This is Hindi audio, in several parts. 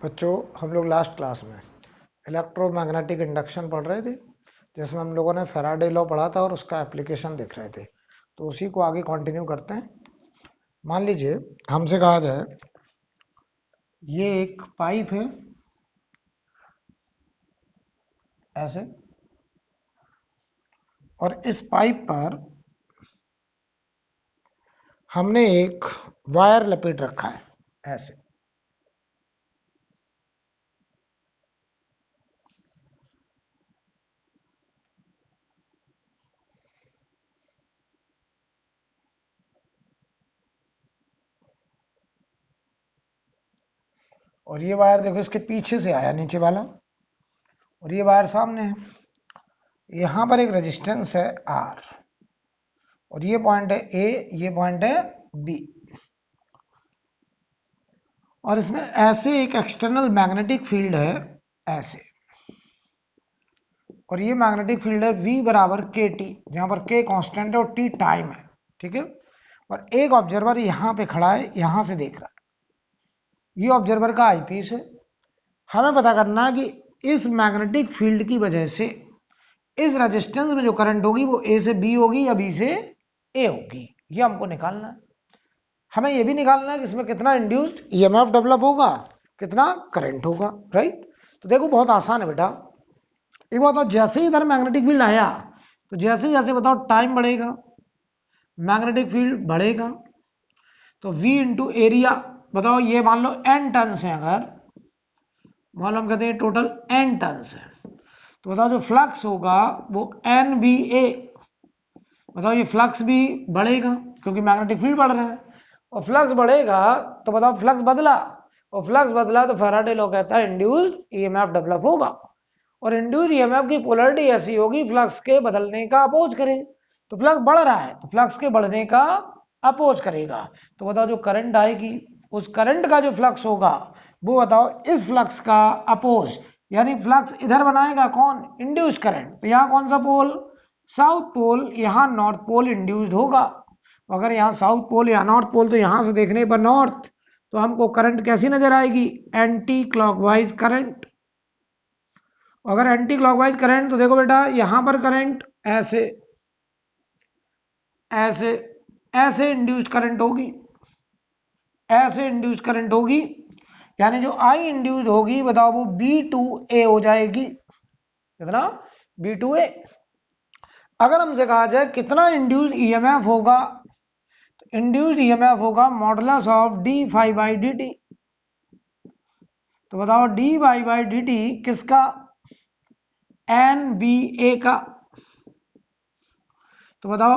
बच्चों, हम लोग लास्ट क्लास में इलेक्ट्रोमैग्नेटिक इंडक्शन पढ़ रहे थे, जिसमें हम लोगों ने फैराडे लॉ पढ़ा था और उसका एप्लीकेशन देख रहे थे। तो उसी को आगे कंटिन्यू करते हैं। मान लीजिए हमसे कहा जाए ये एक पाइप है ऐसे, और इस पाइप पर हमने एक वायर लपेट रखा है ऐसे। और ये वायर देखो इसके पीछे से आया नीचे वाला, और ये वायर सामने है। यहां पर एक रेजिस्टेंस है आर, और ये पॉइंट है ए, ये पॉइंट है बी, और इसमें ऐसे एक एक्सटर्नल मैग्नेटिक फील्ड है ऐसे, और ये मैग्नेटिक फील्ड है V बराबर के टी, जहां पर K कांस्टेंट है और T टाइम है, ठीक है। और एक ऑब्जर्वर यहां पे खड़ा है, यहां से देख रहा है, ये ऑब्जर्वर का आईपीस है। हमें पता करना है कि इस मैग्नेटिक फील्ड की वजह से इस रेजिस्टेंस में जो करंट होगी वो A से B होगी या B से A होगी, ये हमको निकालना है। हमें ये भी निकालना है कि इसमें कितना इंड्यूस्ड ईएमएफ डेवलप होगा, कितना करंट होगा, राइट। तो देखो बहुत आसान है बेटा। एक बात बताओ, जैसे ही इधर मैग्नेटिक फील्ड आया तो जैसे जैसे बताओ टाइम बढ़ेगा, मैग्नेटिक फील्ड बढ़ेगा, तो V इंटू एरिया, बताओ ये मान लो n टन है, अगर मान लो हम कहते हैं टोटल n टन है, तो बताओ जो फ्लक्स होगा वो NBA, बताओ ये फ्लक्स भी बढ़ेगा क्योंकि मैग्नेटिक फील्ड बढ़ रहा है, और फ्लक्स बढ़ेगा तो बताओ फ्लक्स बदला, और फ्लक्स बदला तो फैराडे लॉ कहता है इंड्यूस्ड ईएमएफ डेवलप होगा। और इंड्यूस्ड ईएमएफ की पोलैरिटी ऐसी होगी फ्लक्स के बदलने का अपोज करे, तो फ्लक्स बढ़ रहा है तो फ्लक्स के बढ़ने का अपोज करेगा। तो बताओ जो करंट आएगी उस करंट का जो फ्लक्स होगा वो बताओ इस फ्लक्स का अपोज, यानी फ्लक्स इधर बनाएगा कौन, इंड्यूस्ड करंट। तो यहाँ कौन सा पोल, साउथ पोल, यहाँ नॉर्थ पोल इंड्यूस्ड होगा। अगर यहाँ साउथ पोल या नॉर्थ पोल, तो यहां से देखने पर नॉर्थ, तो हमको करंट कैसी नजर आएगी, एंटी क्लॉकवाइज करंट। अगर एंटी क्लॉकवाइज करंट तो देखो बेटा यहां पर करंट ऐसे ऐसे ऐसे इंड्यूस्ड करंट होगी, ऐसे इंड्यूस्ड करंट होगी, यानी जो आई इंड्यूस्ड होगी बताओ वो B2A हो जाएगी। कितना, B2A। अगर हमसे कहा जाए कितना इंड्यूस्ड ईएमएफ होगा, तो इंड्यूस्ड ईएमएफ होगा मॉडुलस ऑफ d∅dt। तो बताओ d∅dt किसका, NBA का। तो बताओ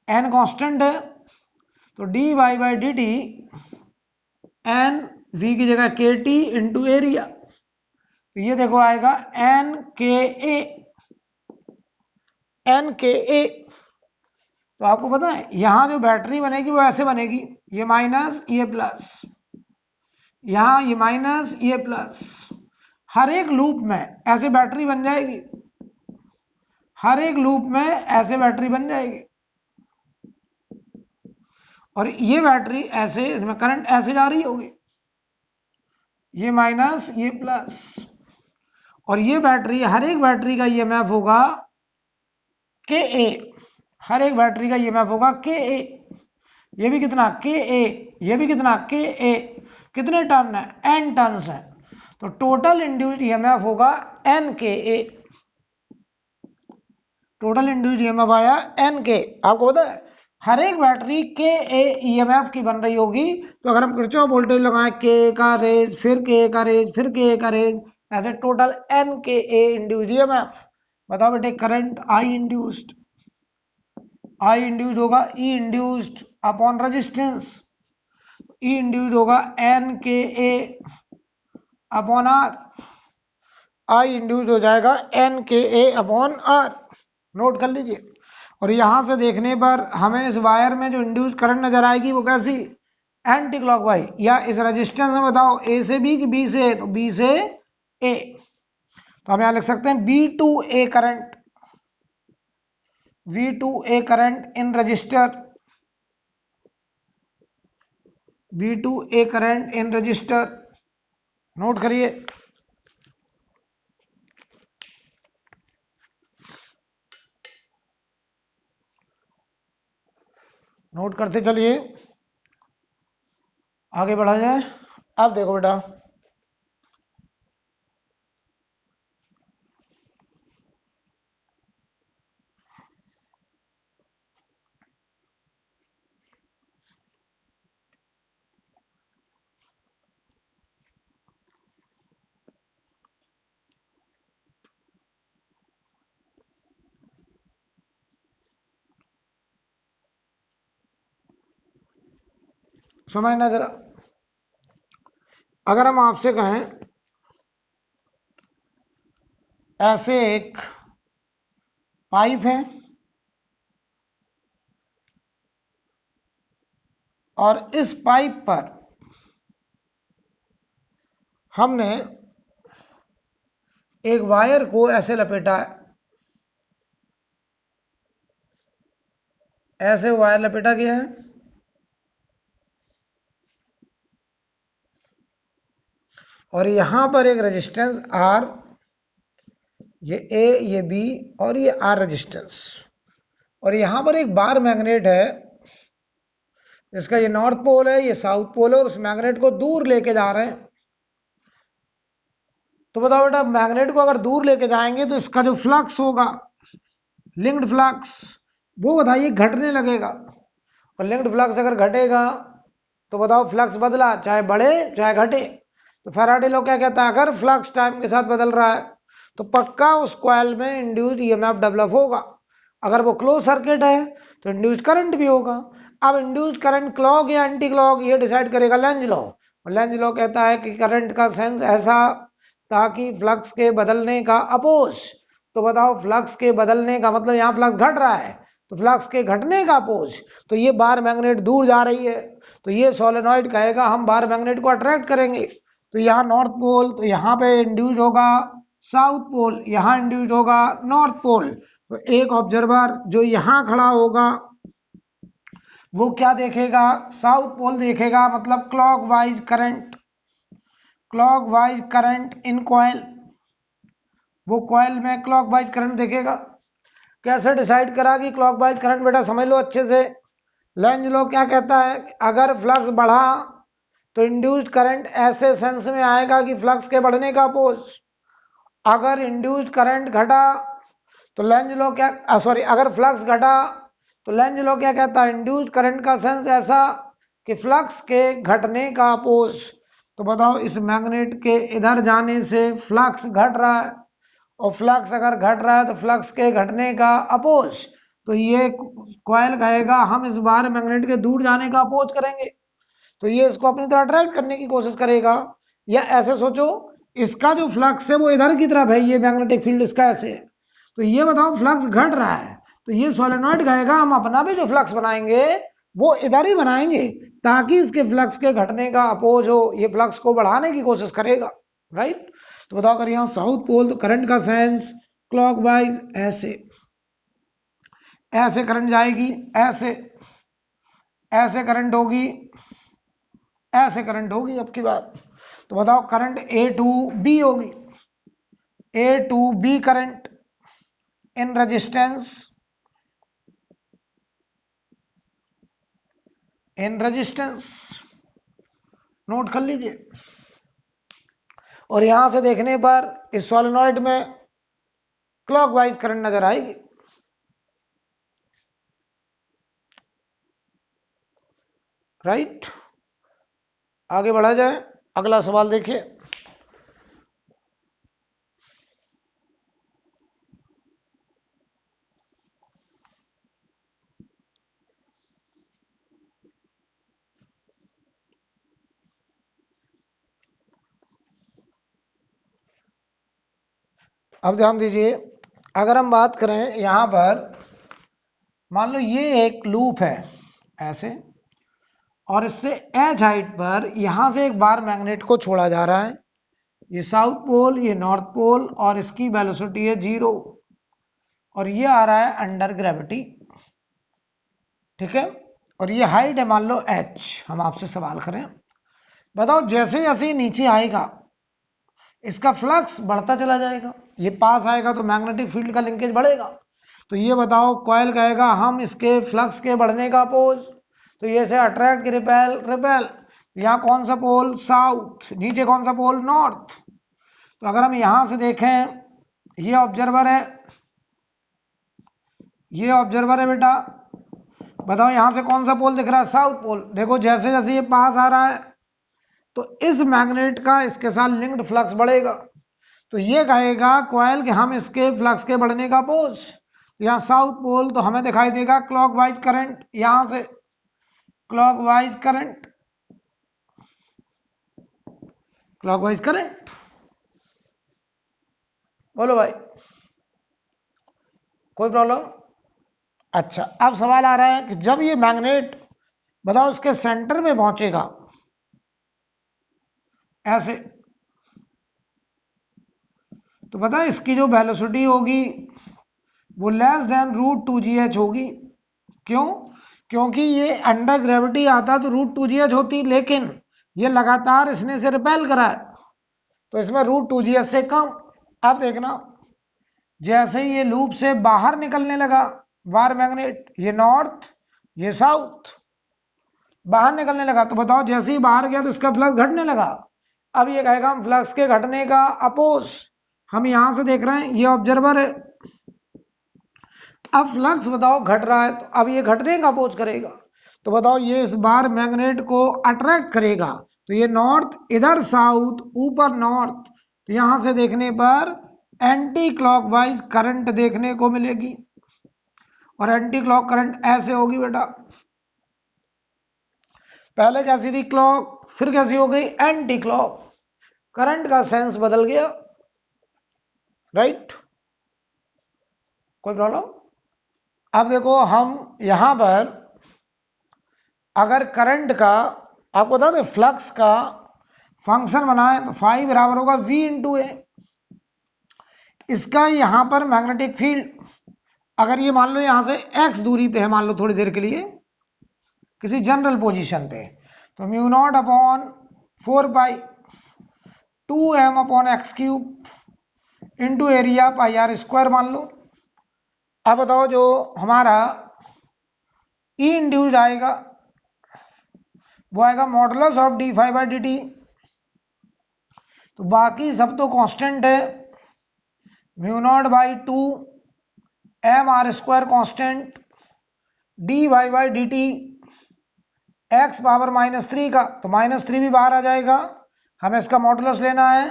n कांस्टेंट है, तो d∅dt n v की जगह KT इंटू एरिया, तो ये देखो आएगा NKA। तो आपको पता है यहां जो बैटरी बनेगी वो ऐसे बनेगी, ये माइनस ये प्लस, यहां ये माइनस ये प्लस, हर एक लूप में ऐसे बैटरी बन जाएगी, हर एक लूप में ऐसे बैटरी बन जाएगी। और ये बैटरी ऐसे, इसमें करंट ऐसे जा रही होगी, ये माइनस ये प्लस, और ये बैटरी, हर एक बैटरी का ईएमएफ होगा KA, हर एक बैटरी का ईएमएफ होगा KA। ये भी कितना KA, ये भी कितना KA। कितने टन है, n टन है, तो टोटल इंड्यूस्ड ईएमएफ होगा NKA। टोटल इंड्यूस्ड ईएमएफ आया NK। आपको पता है हर एक बैटरी KA ईएमएफ की बन रही होगी, तो अगर हम किरचॉफ वोल्टेज लगाएं K का रेज, फिर K का रेज, फिर K का रेज, ऐसे टोटल NKA इंड्यूस्ड ईएमएफ। बताओ बेटे करंट I इंड्यूस्ड होगा E induced upon resistance, E induced होगा NKA upon R, I induced हो जाएगा NKA अपॉन R। नोट कर लीजिए। और यहां से देखने पर हमें इस वायर में जो इंड्यूस करंट नजर आएगी वो कैसी, एंटी क्लॉकवाइज, या इस रेजिस्टेंस में बताओ A से B कि B से, तो B से A। तो हम यहां लिख सकते हैं V2A current, V2A current in register, V2A current in register. Note करिए, नोट करते चलिए, आगे बढ़ा जाए। अब देखो बेटा, समझना जरा। अगर हम आपसे कहें ऐसे एक पाइप है और इस पाइप पर हमने एक वायर को ऐसे लपेटा है, ऐसे वायर लपेटा गया है, और यहां पर एक रेजिस्टेंस आर, ये ए, ये बी और ये आर रेजिस्टेंस, और यहां पर एक बार मैग्नेट है, इसका ये नॉर्थ पोल है, ये साउथ पोल है, और उस मैग्नेट को दूर लेके जा रहे हैं। तो बताओ बेटा, मैग्नेट को अगर दूर लेके जाएंगे तो इसका जो फ्लक्स होगा, लिंक्ड फ्लक्स, वो बताइए घटने लगेगा। और लिंक्ड फ्लक्स अगर घटेगा तो बताओ फ्लक्स बदला, चाहे बढ़े चाहे घटे। तो फैराडे लॉ क्या कहता है, अगर फ्लक्स टाइम के साथ बदल रहा है तो पक्का उस कॉइल में इंड्यूस्ड ईएमएफ डेवलप होगा। अगर वो क्लोज सर्किट है तो इंड्यूस्ड करंट भी होगा। अब इंड्यूस्ड करंट क्लॉक या एंटी क्लॉक, ये डिसाइड करेगा लेंज लॉ। और लेंज लॉ कहता है कि करंट का सेंस ऐसा ताकि फ्लक्स के बदलने का अपोज। तो बताओ फ्लक्स के बदलने का मतलब, यहां फ्लक्स घट रहा है तो फ्लक्स के घटने का अपोज। तो ये बार मैग्नेट दूर जा रही है, तो ये सोलेनॉइड कहेगा हम बार मैग्नेट को अट्रैक्ट करेंगे। तो यहाँ नॉर्थ पोल, तो यहाँ पे इंड्यूस होगा साउथ पोल, यहाँ इंड्यूस होगा नॉर्थ पोल। तो एक ऑब्जर्वर जो यहाँ खड़ा होगा वो क्या देखेगा, साउथ पोल देखेगा, मतलब clockwise current, clockwise current in coil, वो कॉइल में क्लॉकवाइज करंट देखेगा। कैसे डिसाइड करा कि क्लॉकवाइज करंट, बेटा समझ लो अच्छे से। लेंज लॉ क्या कहता है, अगर फ्लक्स बढ़ा तो इंड्यूस्ड करंट ऐसे सेंस में आएगा कि फ्लक्स के बढ़ने का अपोज। अगर इंड्यूस्ड करंट घटा तो लेंज लॉ क्या, सॉरी, अगर फ्लक्स घटा तो लेंज लॉ क्या कहता है, इंड्यूस्ड करंट का सेंस ऐसा कि फ्लक्स के घटने का अपोज। तो बताओ इस मैग्नेट के इधर जाने से फ्लक्स घट रहा है, और फ्लक्स अगर घट रहा है तो फ्लक्स के घटने का अपोज। तो ये कॉइल कहेगा हम इस बार मैग्नेट के दूर जाने का अपोज करेंगे, तो ये इसको अपनी तरह अट्रैक्ट करने की कोशिश करेगा। या ऐसे सोचो, इसका जो फ्लक्स है वो इधर की तरफ है, ये मैग्नेटिक फील्ड इसका ऐसे है, तो ये बताओ फ्लक्स घट रहा है, तो ये सोलेनॉइड कहेगा हम अपना भी जो फ्लक्स बनाएंगे वो इधर ही बनाएंगे ताकि इसके फ्लक्स के घटने का अपोज हो, ये फ्लक्स को बढ़ाने की कोशिश करेगा, राइट। तो बताओ करिए, यहां साउथ पोल, तो करंट का सेंस क्लॉकवाइज, ऐसे ऐसे करंट जाएगी, ऐसे ऐसे करंट होगी, ऐसे करंट होगी। अब की बात, तो बताओ करंट ए टू बी होगी, A to B current in resistance, in resistance, note कर लीजिए। और यहां से देखने पर इस सोलेनॉइड में क्लॉकवाइज करंट नजर आएगी। राइट, आगे बढ़ा जाए, अगला सवाल देखिए। अब ध्यान दीजिए, अगर हम बात करें यहां पर, मान लो ये एक लूप है ऐसे, और इससे एच हाइट पर यहां से एक बार मैग्नेट को छोड़ा जा रहा है, ये साउथ पोल, ये नॉर्थ पोल, और इसकी वेलोसिटी है 0, और ये आ रहा है अंडर ग्रेविटी, ठीक है। और ये हाइट है मान लो h। हम आपसे सवाल करें, बताओ जैसे जैसे नीचे आएगा इसका फ्लक्स बढ़ता चला जाएगा, ये पास आएगा तो मैग्नेटिक फील्ड का लिंकेज बढ़ेगा। तो ये बताओ, कॉइल कहेगा हम इसके फ्लक्स के बढ़ने का अपोज, तो ये से अट्रैक्ट की रिपेल रिपेल, यहाँ कौन सा पोल, साउथ, नीचे कौन सा पोल, नॉर्थ। तो अगर हम यहां से देखें, ये ऑब्जर्वर है, ये ऑब्जर्वर है बेटा, बताओ यहां से कौन सा पोल दिख रहा है, साउथ पोल। देखो जैसे जैसे ये पास आ रहा है तो इस मैग्नेट का इसके साथ लिंक्ड फ्लक्स बढ़ेगा, तो ये कहेगा कॉइल कि हम इसके फ्लक्स के बढ़ने का अपोज, यहाँ साउथ पोल, तो हमें दिखाई देगा क्लॉकवाइज करंट, यहां से क्लॉकवाइज करंट, क्लॉकवाइज करंट। बोलो भाई, कोई प्रॉब्लम? अच्छा, अब सवाल आ रहा है कि जब ये मैग्नेट बताओ इसके सेंटर में पहुंचेगा ऐसे, तो पता है इसकी जो वेलोसिटी होगी वो लेस देन √2gh होगी। क्यों? क्योंकि ये अंडर ग्रेविटी आता तो √2gh होती, लेकिन ये लगातार इसने से रिपेल करा है तो इसमें √2gh से कम। अब देखना, जैसे ही ये लूप से बाहर निकलने लगा वार मैग्नेट, ये नॉर्थ ये साउथ, बाहर निकलने लगा, तो बताओ जैसे ही बाहर गया तो इसका फ्लक्स घटने लगा। अब ये कहेगा हम फ्लक्स के घटने का अपोज, हम यहां से देख रहे हैं, ये ऑब्जर्वर है, अब फ्लक्स बताओ घट रहा है, तो अब ये घटने का अपोज करेगा, तो बताओ ये इस बार मैग्नेट को अट्रैक्ट करेगा, तो ये नॉर्थ इधर साउथ ऊपर नॉर्थ, तो यहां से देखने पर एंटी क्लॉकवाइज करंट देखने को मिलेगी, और एंटी क्लॉक करंट ऐसे होगी बेटा, पहले कैसी थी क्लॉक, फिर कैसी हो गई एंटी क्लॉक, करंट का सेंस बदल गया, राइट? कोई प्रॉब्लम? अब देखो हम यहां पर अगर करंट का आपको बता दें फ्लक्स का फंक्शन बनाए तो फाई बराबर होगा v इंटू ए, इसका यहां पर मैग्नेटिक फील्ड अगर ये मान लो यहां से x दूरी पे है, मान लो थोड़ी देर के लिए किसी जनरल पोजीशन पे, तो mu naught upon 4 pi 2m upon x cube into area pi r square मान लो। अब बताओ जो हमारा ई इंड्यूस्ड आएगा वो आएगा मॉडुलस ऑफ d∅/dt, तो बाकी सब तो कांस्टेंट है, mu naught by 2 m r square constant, d∅/dt x power -3 का, तो -3 भी बाहर आ जाएगा, हमें इसका मॉडुलस लेना है,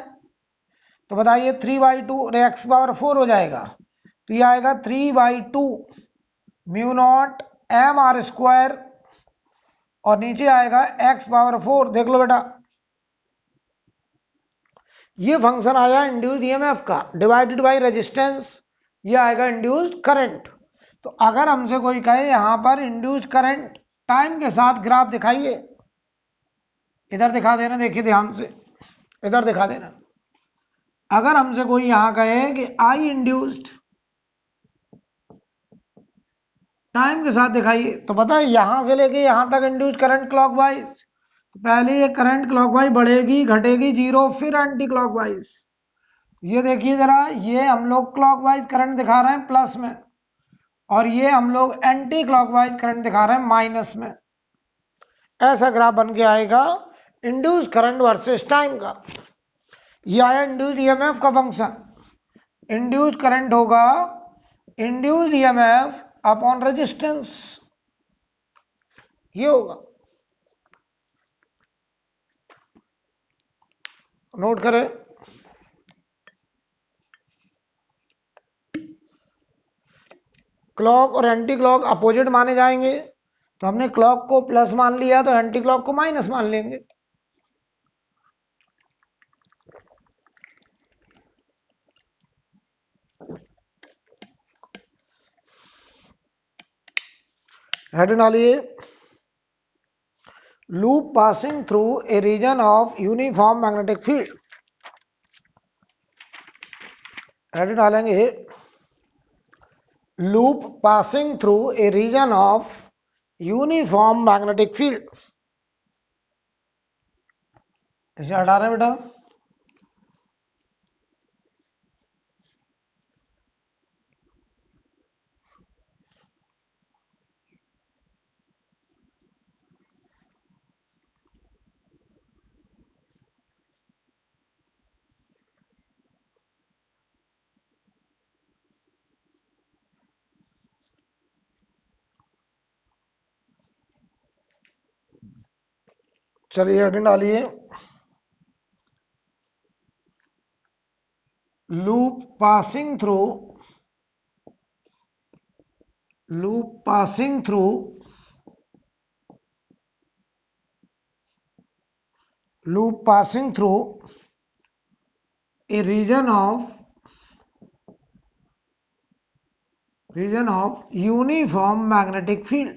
तो बताइए 3/2 और x पावर 4 हो जाएगा, तो ये आएगा 3/2 mu naught m r square, और नीचे आएगा x पावर 4। देख लो बेटा, ये फंक्शन आया इंड्यूस्ड ईएमएफ का डिवाइडेड बाय रेजिस्टेंस, ये आएगा इंड्यूस्ड करंट। तो अगर हमसे कोई कहे यहां पर इंड्यूस्ड करंट टाइम के साथ ग्राफ दिखाइए, इधर दिखा देना, देखिए ध्यान से इधर दिखा देना, अगर हमसे कोई यहां कहे कि आई इंड्यूस्ड टाइम के साथ दिखाइए, तो पता है यहां से लेके यहां तक इंड्यूस्ड करंट क्लॉकवाइज, तो पहले ये करंट क्लॉकवाइज बढ़ेगी घटेगी जीरो, फिर एंटी क्लॉकवाइज, ये देखिए जरा, ये हम लोग क्लॉकवाइज करंट दिखा रहे हैं प्लस में, और ये हम लोग एंटी क्लॉकवाइज करंट दिखा रहे हैं माइनस में, ऐसा ग्राफ बन के आएगा इंड्यूस करंट वर्सेस टाइम का। ये आया इंड्यूस ईएमएफ का फंक्शन, इंड्यूस करंट होगा इंड्यूस ईएमएफ अपॉन रेजिस्टेंस, ये होगा, नोट करें। क्लॉक और एंटी क्लॉक अपोजिट माने जाएंगे, तो हमने क्लॉक को प्लस मान लिया तो एंटी क्लॉक को माइनस मान लेंगे। हेड डालिए, loop passing through a region of uniform magnetic field, head डालेंगे loop passing through a region of uniform magnetic field, इसे हटा रहे हैं बेटा, चलिए हेडिंग डालिए, loop passing through a region of uniform magnetic field.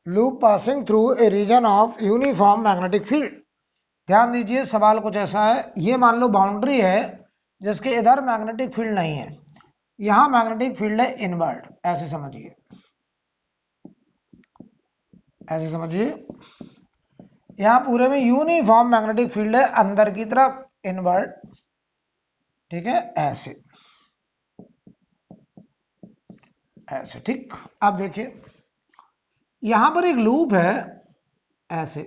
Loop passing through a region of uniform magnetic field. ध्यान दीजिए, सवाल कुछ ऐसा है, ये मान लो बाउंड्री है जिसके इधर मैग्नेटिक फील्ड नहीं है, यहां मैग्नेटिक फील्ड है इनवर्ड, ऐसे समझिए, यहां पूरे में यूनिफॉर्म मैग्नेटिक फील्ड है अंदर की तरफ इनवर्ड, ठीक है, ऐसे ऐसे, ठीक। अब देखिए यहां पर एक लूप है ऐसे,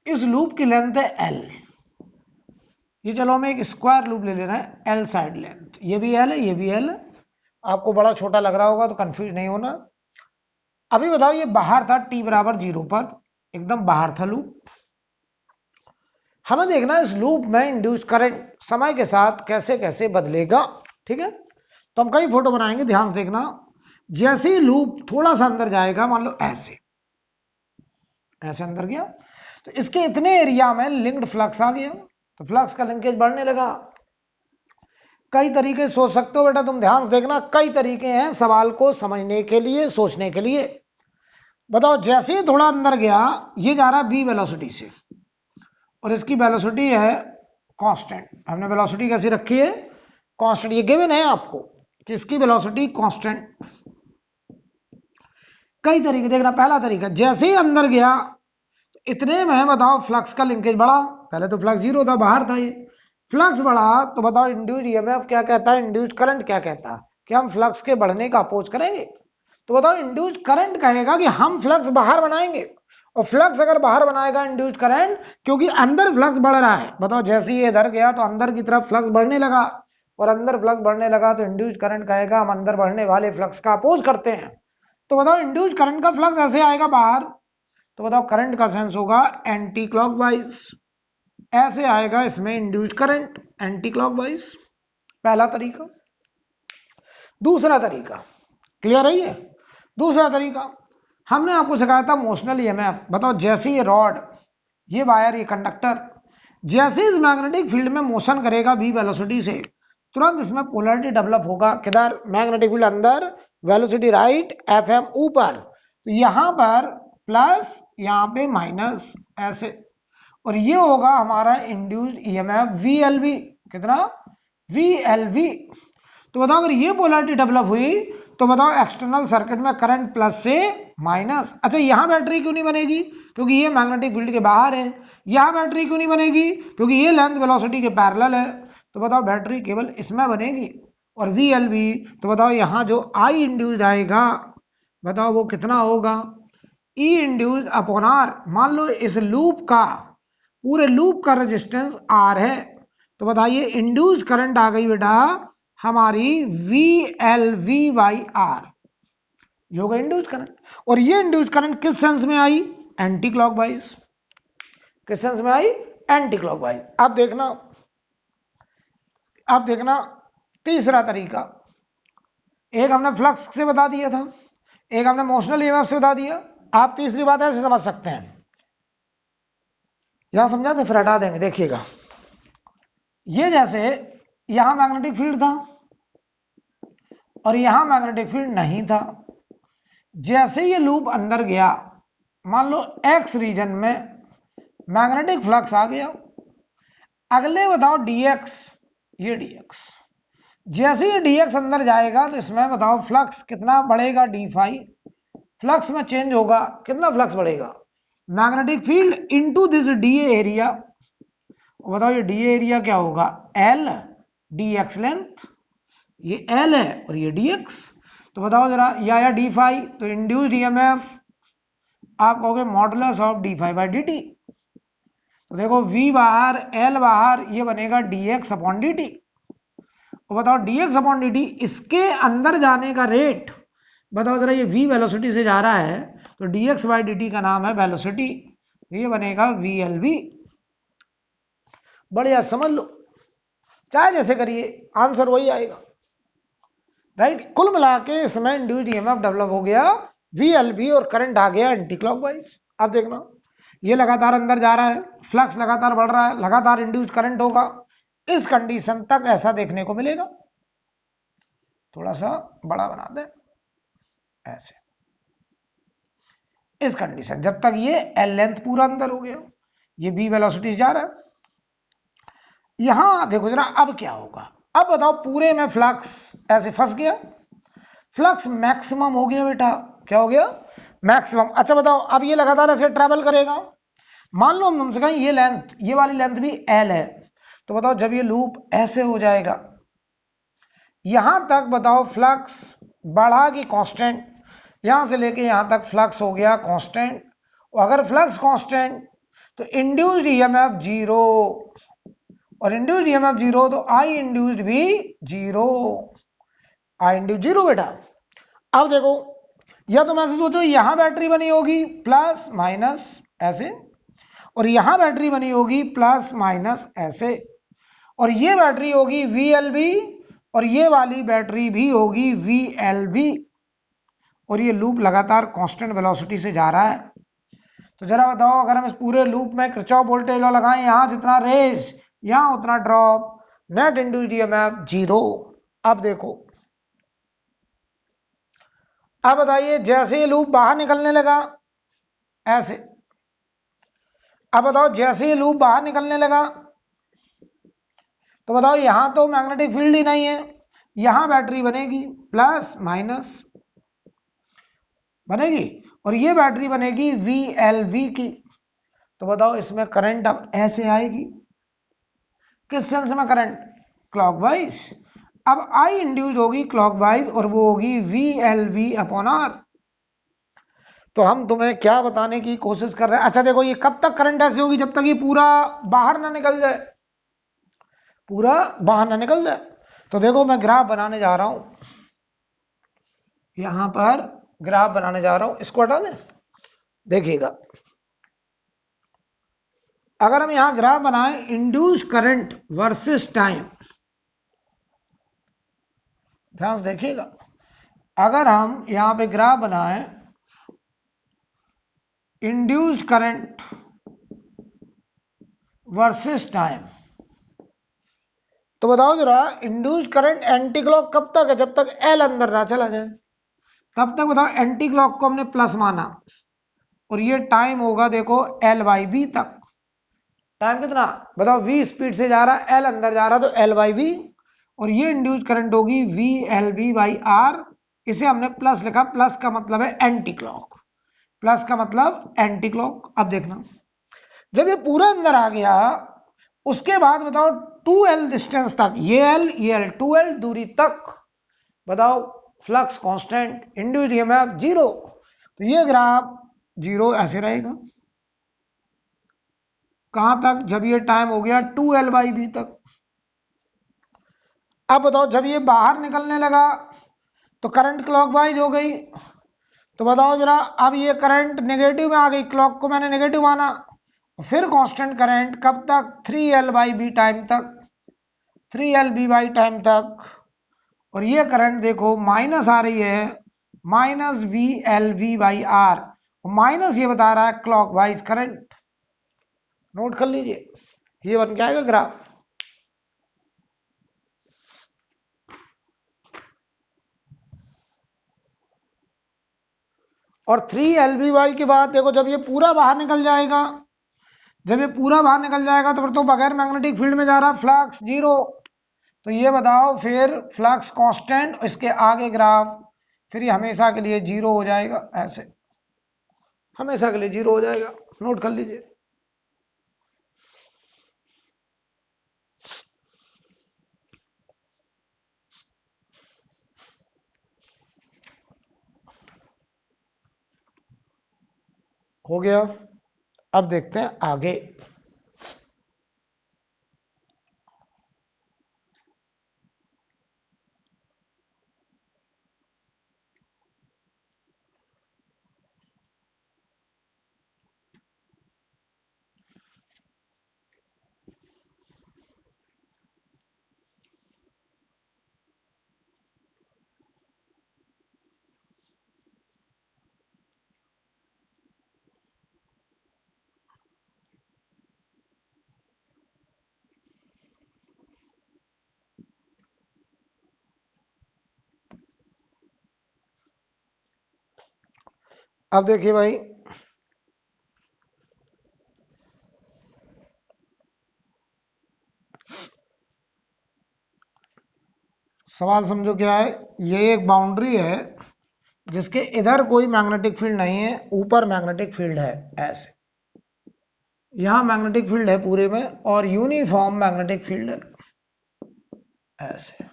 इस लूप की लेंथ है L, ये चलो हमें एक स्क्वायर लूप ले लेना है, L साइड लेंथ, ये भी L है, ये भी L है, आपको बड़ा छोटा लग रहा होगा तो कंफ्यूज नहीं होना। अभी बताओ ये बाहर था t बराबर 0 पर, एकदम बाहर था लूप, हमें देखना इस लूप में इंड्यूस करंट समय के साथ कैसे कैसे बदलेगा, ठीक है। तो हम कई फोटो बनाएंगे, ध्यान से देखना, जैसे ही लूप थोड़ा सा अंदर जाएगा, मान लो ऐसे अंदर गया, तो इसके इतने एरिया में लिंक्ड फ्लक्स आ गया, तो फ्लक्स का लिंकेज बढ़ने लगा। कई तरीके सोच सकते हो बेटा, तुम ध्यान से देखना, कई तरीके हैं सवाल को समझने के लिए, सोचने के लिए। बताओ जैसे ही थोड़ा अंदर गया, ये जा रहा है v वेलोसिटी से, और इसकी वेलोसिटी है कांस्टेंट, हमने वेलोसिटी कैसी रखी है, कांस्टेंट, ये गिवन है आपको कि इसकी वेलोसिटी कांस्टेंट। कई तरीके देखना, पहला तरीका, जैसे ही अंदर गया इतने में बताओ फ्लक्स का लिंकेज बढ़ा, पहले तो फ्लक्स 0 था, बाहर था, ये फ्लक्स बढ़ा, तो बताओ इंड्यूस ईएमएफ क्या कहता है, इंड्यूस करंट क्या कहता है, कि हम फ्लक्स के बढ़ने का अपोज करेंगे, तो बताओ इंड्यूस करंट कहेगा कि हम फ्लक्स बाहर बनाएंगे, और फ्लक्स अगर बाहर बनाएगा इंड्यूस करंट, क्योंकि अंदर फ्लक्स बढ़ रहा है, बताओ जैसे ही ये इधर गया तो अंदर की तरफ फ्लक्स बढ़ने लगा, और अंदर फ्लक्स बढ़ने लगा तो इंड्यूस करंट कहेगा हम अंदर बढ़ने वाले फ्लक्स का अपोज करते हैं। तो बताओ इंड्यूस करंट का फ्लक्स ऐसे आएगा बाहर, तो बताओ करंट का सेंस होगा एंटी क्लॉकवाइज, ऐसे आएगा इसमें इंड्यूस करंट एंटी क्लॉकवाइज, पहला तरीका। दूसरा तरीका क्लियर है ये, दूसरा तरीका हमने आपको सिखाया था मोशनल ईएमएफ। बताओ जैसे ये रॉड, ये वायर, ये कंडक्टर जैसे इस मैग्नेटिक फील्ड में मोशन करेगा v वेलोसिटी से, तुरंत इसमें पोलैरिटी डेवलप होगा, किधर, मैग्नेटिक फील्ड अंदर, वेलोसिटी राइट, fm ऊपर, तो यहां पर प्लस, यहां पे माइनस, ऐसे, और ये होगा हमारा इंड्यूस्ड ईएमएफ VLV, कितना, VLV। तो बताओ अगर ये पोलैरिटी डेवलप हुई तो बताओ एक्सटर्नल सर्किट में करंट प्लस से माइनस। अच्छा यहां बैटरी क्यों नहीं बनेगी, क्योंकि ये मैग्नेटिक फील्ड के बाहर है। यहां बैटरी क्यों नहीं बनेगी, क्योंकि ये लेंथ वेलोसिटी के पैरेलल है, तो बताओ बैटरी केवल इसमें बनेगी। और VLV, तो बताओ यहां जो I इंड्यूस्ड आएगा, बताओ वो कितना होगा, E इंड्यूस्ड अपॉन R। मान लो इस लूप का, पूरे लूप का रेजिस्टेंस R है, तो बताइए इंड्यूस्ड करंट आ गई बेटा हमारी VLV/R, ये होगा इंड्यूस्ड करंट। और ये इंड्यूस्ड करंट किस सेंस में आई, एंटी क्लॉकवाइज, किस सेंस में आई, एंटी क्लॉकवाइज। अब देखना तीसरा तरीका, एक हमने फ्लक्स से बता दिया था, एक हमने मोशनल ईएमएफ से बता दिया, आप तीसरी बात ऐसे समझ सकते हैं, यहां समझा थे फिर हटा देंगे, देखिएगा, ये जैसे यहां मैग्नेटिक फील्ड था और यहां मैग्नेटिक फील्ड नहीं था, जैसे ये लूप अंदर गया, मान लो एक्स रीजन में मैग्नेटिक फ्लक्स आ गया, अगले बताओ dx, ये dx, जैसे ये dx अंदर जाएगा तो इसमें बताओ फ्लक्स कितना बढ़ेगा, d∅, फ्लक्स में चेंज होगा, कितना फ्लक्स बढ़ेगा, magnetic field into this dA area, बताओ ये dA एरिया क्या होगा, L dx लेंथ, ये L है और ये dx, तो बताओ जरा, या d∅, तो इंड्यूस्ड ईएमएफ आप कहोगे modulus of d phi by d t. तो देखो v बाहर l बाहर, ये बनेगा dx अपॉन dt। तो बताओ dx अपॉन dt इसके अंदर जाने का रेट बताओ जरा। ये v वेलोसिटी से जा रहा है तो dx बाई dt का नाम है वेलोसिटी, ये बनेगा vlv। बढ़िया समझ लो, चाहे जैसे करिए आंसर वही आएगा, राइट। कुल मिला के इसमें इंड्यूस्ड ईएमएफ डेवलप हो गया vlv और करंट आ गया एंटी क्लॉकवाइज। अब देखना ये लगातार अंदर जा रहा है, फ्लक्स लगातार बढ़ रहा है, लगातार इंड्यूस्ड करंट होगा, इस कंडीशन तक ऐसा देखने को मिलेगा। थोड़ा सा बड़ा बना दें ऐसे, इस कंडीशन जब तक ये एल लेंथ पूरा अंदर हो गया, ये बी वेलोसिटी जा रहा है। यहां देखो जरा अब क्या होगा। अब बताओ पूरे में फ्लक्स ऐसे फंस गया, फ्लक्स मैक्सिमम हो गया बेटा। क्या हो गया? मैक्सिमम। अच्छा बताओ अब ये लगातार ऐसे ट्रेवल करेगा, मान लो हम तुमसे कहें ये लेंथ, ये वाली लेंथ भी एल है, तो बताओ जब ये लूप ऐसे हो जाएगा यहां तक, बताओ फ्लक्स बढ़ा कि कांस्टेंट? यहां से लेके यहां तक फ्लक्स हो गया कांस्टेंट, और अगर फ्लक्स कांस्टेंट तो इंड्यूस्ड ईएमएफ जीरो, और इंड्यूस्ड ईएमएफ जीरो तो आई इंड्यूस्ड भी जीरो, आई इंड्यूस्ड जीरो बेटा। अब देखो या तो मैं सोचो यहां बैटरी बनी होगी प्लस माइनस ऐसे, और यहां बैटरी बनी होगी प्लस माइनस ऐसे, और ये बैटरी होगी VLB और ये वाली बैटरी भी होगी VLB, और ये लूप लगातार कांस्टेंट वेलोसिटी से जा रहा है। तो जरा बताओ अगर हम इस पूरे लूप में किरचॉफ वोल्टेज लॉ लगाएं, यहां जितना रेस यहां उतना drop, net induced EMF zero. अब देखो, अब बताइए जैसे ये लूप बाहर निकलने लगा ऐसे, अब बताओ जैसे ये लूप बाहर निकलने लगा तो बताओ यहां तो मैग्नेटिक फील्ड ही नहीं है, यहां बैटरी बनेगी प्लस माइनस बनेगी, और ये बैटरी बनेगी VLV की। तो बताओ इसमें करंट अब ऐसे आएगी, किस सेंस में करंट? क्लॉकवाइज। अब आई इंड्यूस होगी क्लॉकवाइज और वो होगी VLV अपॉन आर। तो हम तुम्हें क्या बताने की कोशिश कर रहे हैं, अच्छा देखो ये कब तक करंट ऐसे होगी? जब तक ये पूरा बाहर ना निकल जाए, पूरा बाहर ना निकल जाए। तो देखो मैं ग्राफ बनाने जा रहा हूं, यहां पर ग्राफ बनाने जा रहा हूं, इसको हटा दें। देखिएगा अगर हम यहां ग्राफ बनाएं इंड्यूस करंट वर्सेस टाइम, ध्यान से देखिएगा, अगर हम यहां पे ग्राफ बनाएं इंड्यूस्ड करंट वर्सेस टाइम, तो बताओ जरा इंड्यूस्ड करंट एंटी क्लॉक कब तक है? जब तक एल अंदर ना चला जाए तब तक। बताओ एंटी क्लॉक को हमने प्लस माना, और ये टाइम होगा देखो एल बाई बी तक। टाइम कितना? बताओ v स्पीड से जा रहा है, एल अंदर जा रहा है, तो एल बाई बी, और ये इंड्यूस करंट होगी v l b by r. इसे हमने प्लस लिखा, प्लस का मतलब है एंटी क्लॉक, प्लस का मतलब एंटी क्लॉक। अब देखना जब ये पूरा अंदर आ गया उसके बाद बताओ 2L डिस्टेंस तक, ये एल 2L दूरी तक, बताओ flux constant, induced EMF zero. तो ये ग्राफ जीरो ऐसे रहेगा, कहां तक? जब ये टाइम हो गया 2L बाई बी तक। अब बताओ जब ये बाहर निकलने लगा तो करंट क्लॉकवाइज हो गई, तो बताओ जरा अब ये करंट नेगेटिव में आ गई, क्लॉक को मैंने नेगेटिव माना, फिर कांस्टेंट करंट कब तक? 3L बाई बी टाइम तक, 3L बी बाई टाइम तक। और ये करंट देखो माइनस आ रही है, minus VLV by r, minus ये बता रहा है क्लॉकवाइज करंट। नोट कर लीजिए, ये बन के आएगा ग्राफ। और 3LBY के बाद देखो जब ये पूरा बाहर निकल जाएगा, जब ये पूरा बाहर निकल जाएगा तो फिर तो बगैर मैग्नेटिक फील्ड में जा रहा, फ्लक्स जीरो। तो ये बताओ फिर फ्लक्स कांस्टेंट, इसके आगे ग्राफ फिर ये हमेशा के लिए जीरो हो जाएगा, ऐसे हमेशा के लिए जीरो हो जाएगा। नोट कर लीजिए। हो गया। अब देखते हैं आगे। अब देखिए भाई, सवाल समझो क्या है। ये एक बाउंड्री है जिसके इधर कोई मैग्नेटिक फील्ड नहीं है, ऊपर मैग्नेटिक फील्ड है ऐसे। यहां मैग्नेटिक फील्ड है पूरे में और यूनिफॉर्म मैग्नेटिक फील्ड है ऐसे।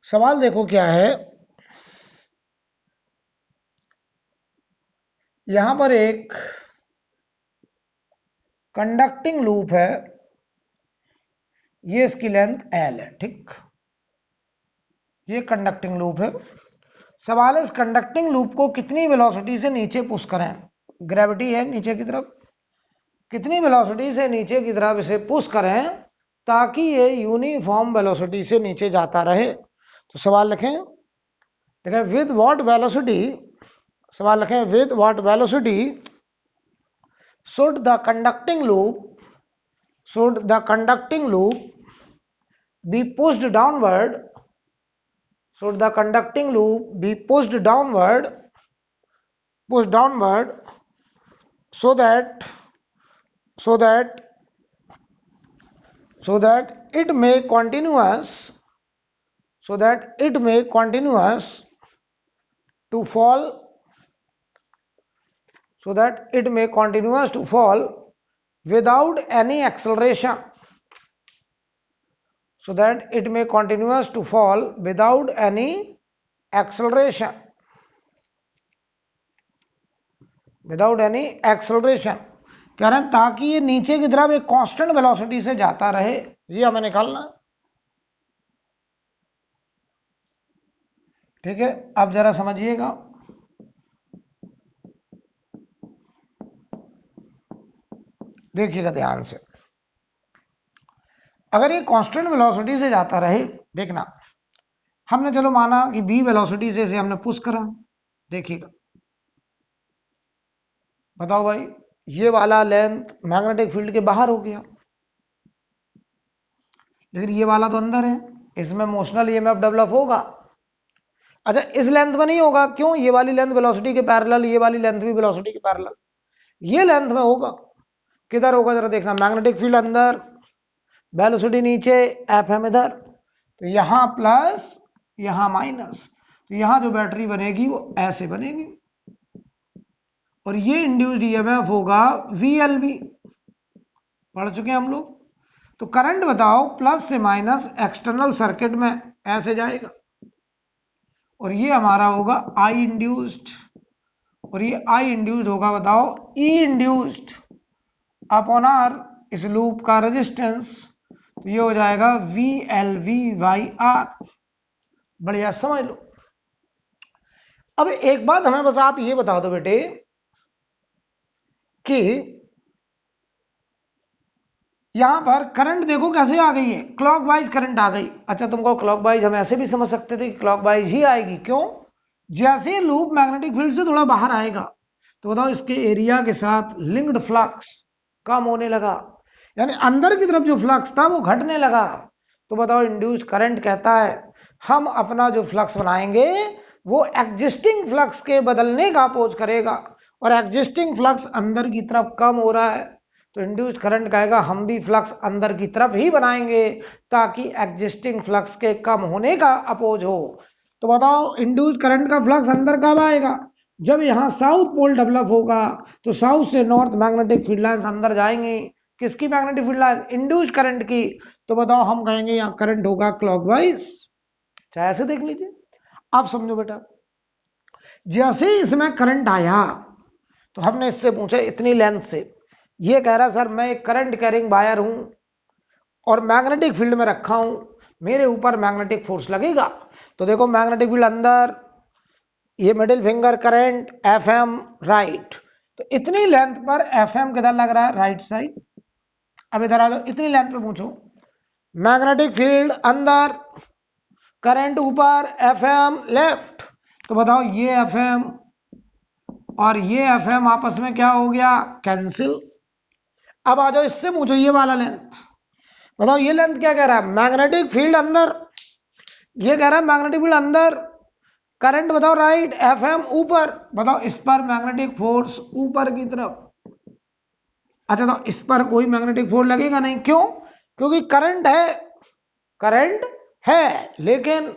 सवाल देखो क्या है, यहां पर एक कंडक्टिंग लूप है, ये इसकी लेंथ L है, ठीक। ये कंडक्टिंग लूप है। सवाल है इस कंडक्टिंग लूप को कितनी वेलोसिटी से नीचे पुश करें। ग्रेविटी है नीचे की तरफ, कितनी वेलोसिटी से नीचे की तरफ इसे पुश करें ताकि ये यूनिफॉर्म वेलोसिटी से नीचे जाता रहे। तो सवाल लिखें, देखें विद व्हाट वेलोसिटी, सवाल लिखें with what velocity should the conducting loop be pushed downward, should the conducting loop be pushed downward so that it may continuous to fall, so that it may continuous to fall without any acceleration, so that it may continuous to fall without any acceleration, without any acceleration। कह रहे हैं ताकि ये नीचे की तरफ एक कांस्टेंट वेलोसिटी से जाता रहे, ये हमें निकालना। ठीक है, अब जरा समझिएगा। देखिएगा ध्यान से, अगर ये कांस्टेंट वेलोसिटी से जाता रहे, देखना हमने चलो माना कि b वेलोसिटी से इसे हमने पुश करा, देखिएगा बताओ भाई, ये वाला लेंथ मैग्नेटिक फील्ड के बाहर हो गया, लेकिन ये वाला तो अंदर है, इसमें मोशनल ईएमएफ डेवलप होगा। अच्छा इस लेंथ में नहीं होगा, क्यों? ये वाली लेंथ वेलोसिटी के पैरेलल, ये वाली लेंथ भी वेलोसिटी के पैरेलल, ये लेंथ में होगा। किधर होगा जरा देखना, मैग्नेटिक फील्ड अंदर, वेलोसिटी नीचे, एफएम इधर, तो यहां प्लस यहां माइनस, तो यहां जो बैटरी बनेगी वो ऐसे बनेगी और ये इंड्यूस्ड ईएमएफ होगा VLB, पढ़ चुके हैं हम लोग। तो करंट बताओ प्लस से माइनस एक्सटर्नल सर्किट में ऐसे जाएगा और ये हमारा होगा I इंड्यूस्ड, और ये I इंड्यूस्ड होगा बताओ E इंड्यूस्ड अपॉन R, इस लूप का रेजिस्टेंस, तो ये हो जाएगा VLV/R। बढ़िया समझ लो। अब एक बात हमें बस आप ये बता दो बेटे कि यहां पर करंट देखो कैसे आ गई है, क्लॉकवाइज करंट आ गई। अच्छा तुमको क्लॉकवाइज हम ऐसे भी समझ सकते थे कि क्लॉकवाइज ही आएगी, क्यों? जैसे लूप मैग्नेटिक फील्ड से थोड़ा बाहर आएगा तो बताओ इसके एरिया के साथ लिंक्ड फ्लक्स कम होने लगा, यानी अंदर की तरफ जो फ्लक्स था वो घटने लगा। तो बताओ इंड्यूस्ड करंट कहता है हम अपना जो फ्लक्स बनाएंगे वो एग्जिस्टिंग फ्लक्स के बदलने का अपोज करेगा, और एग्जिस्टिंग फ्लक्स अंदर की तरफ कम हो रहा है, तो इंड्यूस्ड करंट कहेगा हम भी फ्लक्स अंदर की तरफ ही बनाएंगे ताकि एग्जिस्टिंग फ्लक्स के कम होने का अपोज हो। तो बताओ इंड्यूस्ड करंट का फ्लक्स अंदर कब आएगा? जब यहां साउथ पोल डेवलप होगा, तो साउथ से नॉर्थ मैग्नेटिक फील्ड लाइंस अंदर जाएंगी। किसकी magnetic field line? Induced current की। तो बताओ हम कहेंगे यहां करंट होगा क्लॉकवाइज। चाहे ऐसे देख लीजिए। आप समझो बेटा, जैसे इसमें करंट आया तो हमने इससे पूछा इतनी लेंथ से, ये कह रहा सर मैं एक करंट कैरिंग वायर हूं और मैग्नेटिक फील्ड में रखा हूं, मेरे ऊपर मैग्नेटिक फोर्स लगेगा। तो देखो मैग्नेटिक फील्ड अंदर, ये middle finger current f m right, तो इतनी लेंथ पर एफ एम किधर लग रहा है, राइट साइड। अब इधर आ जाओ, इतनी लेंथ पे पूछो, मैग्नेटिक फील्ड अंदर, करंट ऊपर, एफ एम लेफ्ट। तो बताओ ये एफ एम और ये एफ एम आपस में क्या हो गया, कैंसिल। अब आ जाओ इससे पूछो ये वाला लेंथ, बताओ ये लेंथ क्या कह रहा है, मैग्नेटिक फील्ड अंदर, ये कह रहा है मैग्नेटिक फील्ड अंदर, करंट बताओ राइट, एफ एम ऊपर, बताओ इस पर मैग्नेटिक फोर्स ऊपर की तरफ। अच्छा तो इस पर कोई मैग्नेटिक फोर्स लगेगा नहीं, क्यों, क्योंकि करंट है, करंट है, लेकिन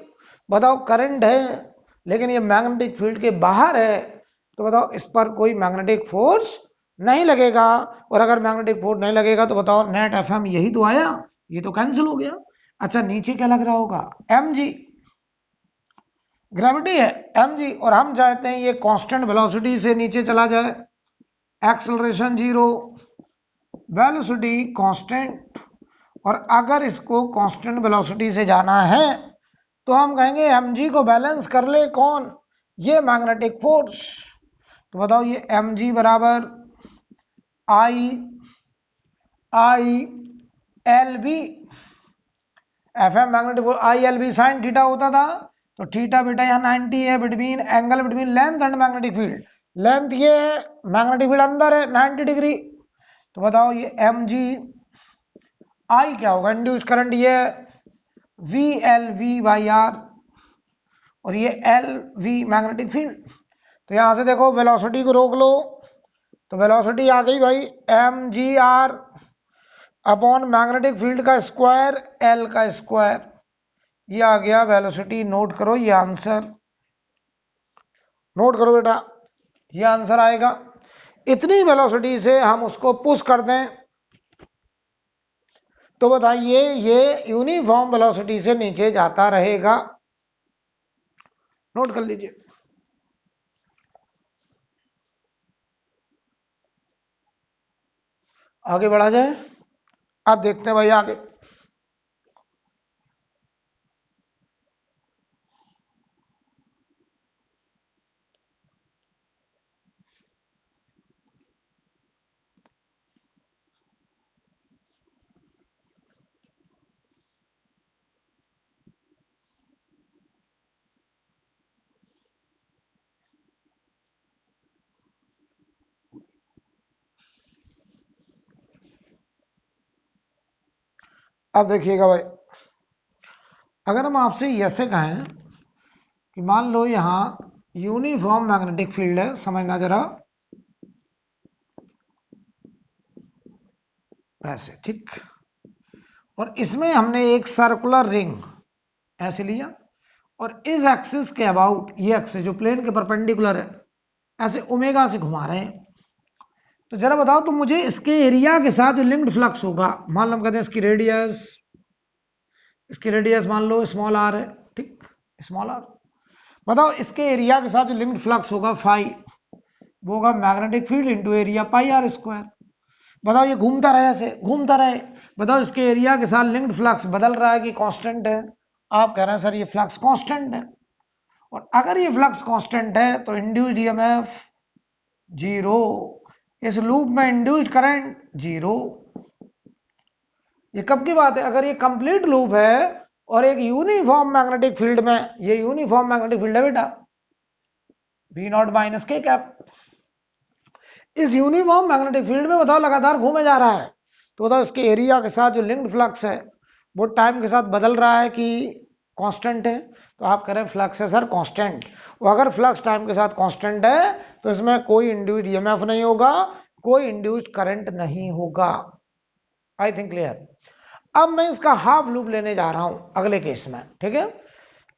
बताओ करंट है लेकिन ये मैग्नेटिक फील्ड के बाहर है, तो बताओ इस पर कोई मैग्नेटिक फोर्स नहीं लगेगा। और अगर मैग्नेटिक फोर्स नहीं लगेगा तो बताओ नेट एफ एम यही तो आया, ये तो कैंसिल हो गया। अच्छा नीचे क्या लग रहा होगा, एम जी, ग्रेविटी है एम जी, और हम चाहते हैं ये कांस्टेंट वेलोसिटी से नीचे चला जाए, एक्सेलरेशन जीरो, वेलोसिटी कांस्टेंट, और अगर इसको कांस्टेंट वेलोसिटी से जाना है तो हम कहेंगे mg को बैलेंस कर ले कौन, ये मैग्नेटिक फोर्स। तो बताओ ये mg बराबर I l b, f m magnetic force I l b sine theta होता था, तो थीटा बेटा यहाँ 90 है, between angle between length and magnetic field, length ये है, मैग्नेटिक फील्ड अंदर है 90 डिग्री। तो बताओ ये mg आई क्या होगा, इंड्यूस करंट ये v l v by r, और ये एल वी मैग्नेटिक फील्ड। तो यहां से देखो वेलोसिटी को रोक लो, तो वेलोसिटी आ गई भाई m g r upon magnetic field का स्क्वायर एल का स्क्वायर, ये आ गया वेलोसिटी। नोट करो ये आंसर, नोट करो बेटा, ये आंसर आएगा। इतनी वेलोसिटी से हम उसको पुश कर दें तो बताइए ये यूनिफॉर्म वेलोसिटी से नीचे जाता रहेगा, नोट कर लीजिए। आगे बढ़ा जाए, अब देखते हैं भाई आगे। अब देखिएगा भाई, अगर हम आपसे ऐसे कहें कि मान लो यहां यूनिफॉर्म मैग्नेटिक फील्ड है, समझना जरा, ऐसे ठीक, और इसमें हमने एक सर्कुलर रिंग ऐसे लिया और इस एक्सिस के अबाउट, ये एक्सिस जो प्लेन के परपेंडिकुलर है, ऐसे ओमेगा से घुमा रहे हैं। तो जरा बताओ तो मुझे इसके एरिया के साथ जो लिंक्ड फ्लक्स होगा, मान लो हम कहते हैं इसकी रेडियस मान लो स्मॉल आर है, ठीक, स्मॉल आर, बताओ इसके एरिया के साथ जो लिंक्ड फ्लक्स होगा फाई, वो होगा magnetic field into area pi r square. बताओ ये घूमता रहे, ऐसे घूमता रहे, बताओ इसके एरिया के साथ लिंक्ड फ्लक्स बदल रहा है कि कांस्टेंट है, आप कह रहे हैं सर ये फ्लक्स कांस्टेंट है, और अगर ये फ्लक्स कांस्टेंट है तो इंड्यूस्ड ईएमएफ जीरो, इस लूप में इंड्यूस्ड करंट जीरो। ये कब की बात है, अगर ये कंप्लीट लूप है और एक यूनिफॉर्म मैग्नेटिक फील्ड में, ये यूनिफॉर्म मैग्नेटिक फील्ड है बेटा, बी नॉट माइनस के कैप, इस यूनिफॉर्म मैग्नेटिक फील्ड में बताओ लगातार घूमे जा रहा है, तो बताओ इसके एरिया के साथ जो लिंक्ड फ्लक्स है वो टाइम के साथ बदल रहा है कि कांस्टेंट है, तो आप कह रहे हैं फ्लक्स है सर कांस्टेंट, और अगर फ्लक्स टाइम के साथ कांस्टेंट है तो इसमें कोई इंड्यूस्ड ईएमएफ नहीं होगा, कोई इंड्यूस्ड करंट नहीं होगा। I think clear. अब मैं इसका हाफ लूप लेने जा रहा हूं अगले केस में, ठीक है,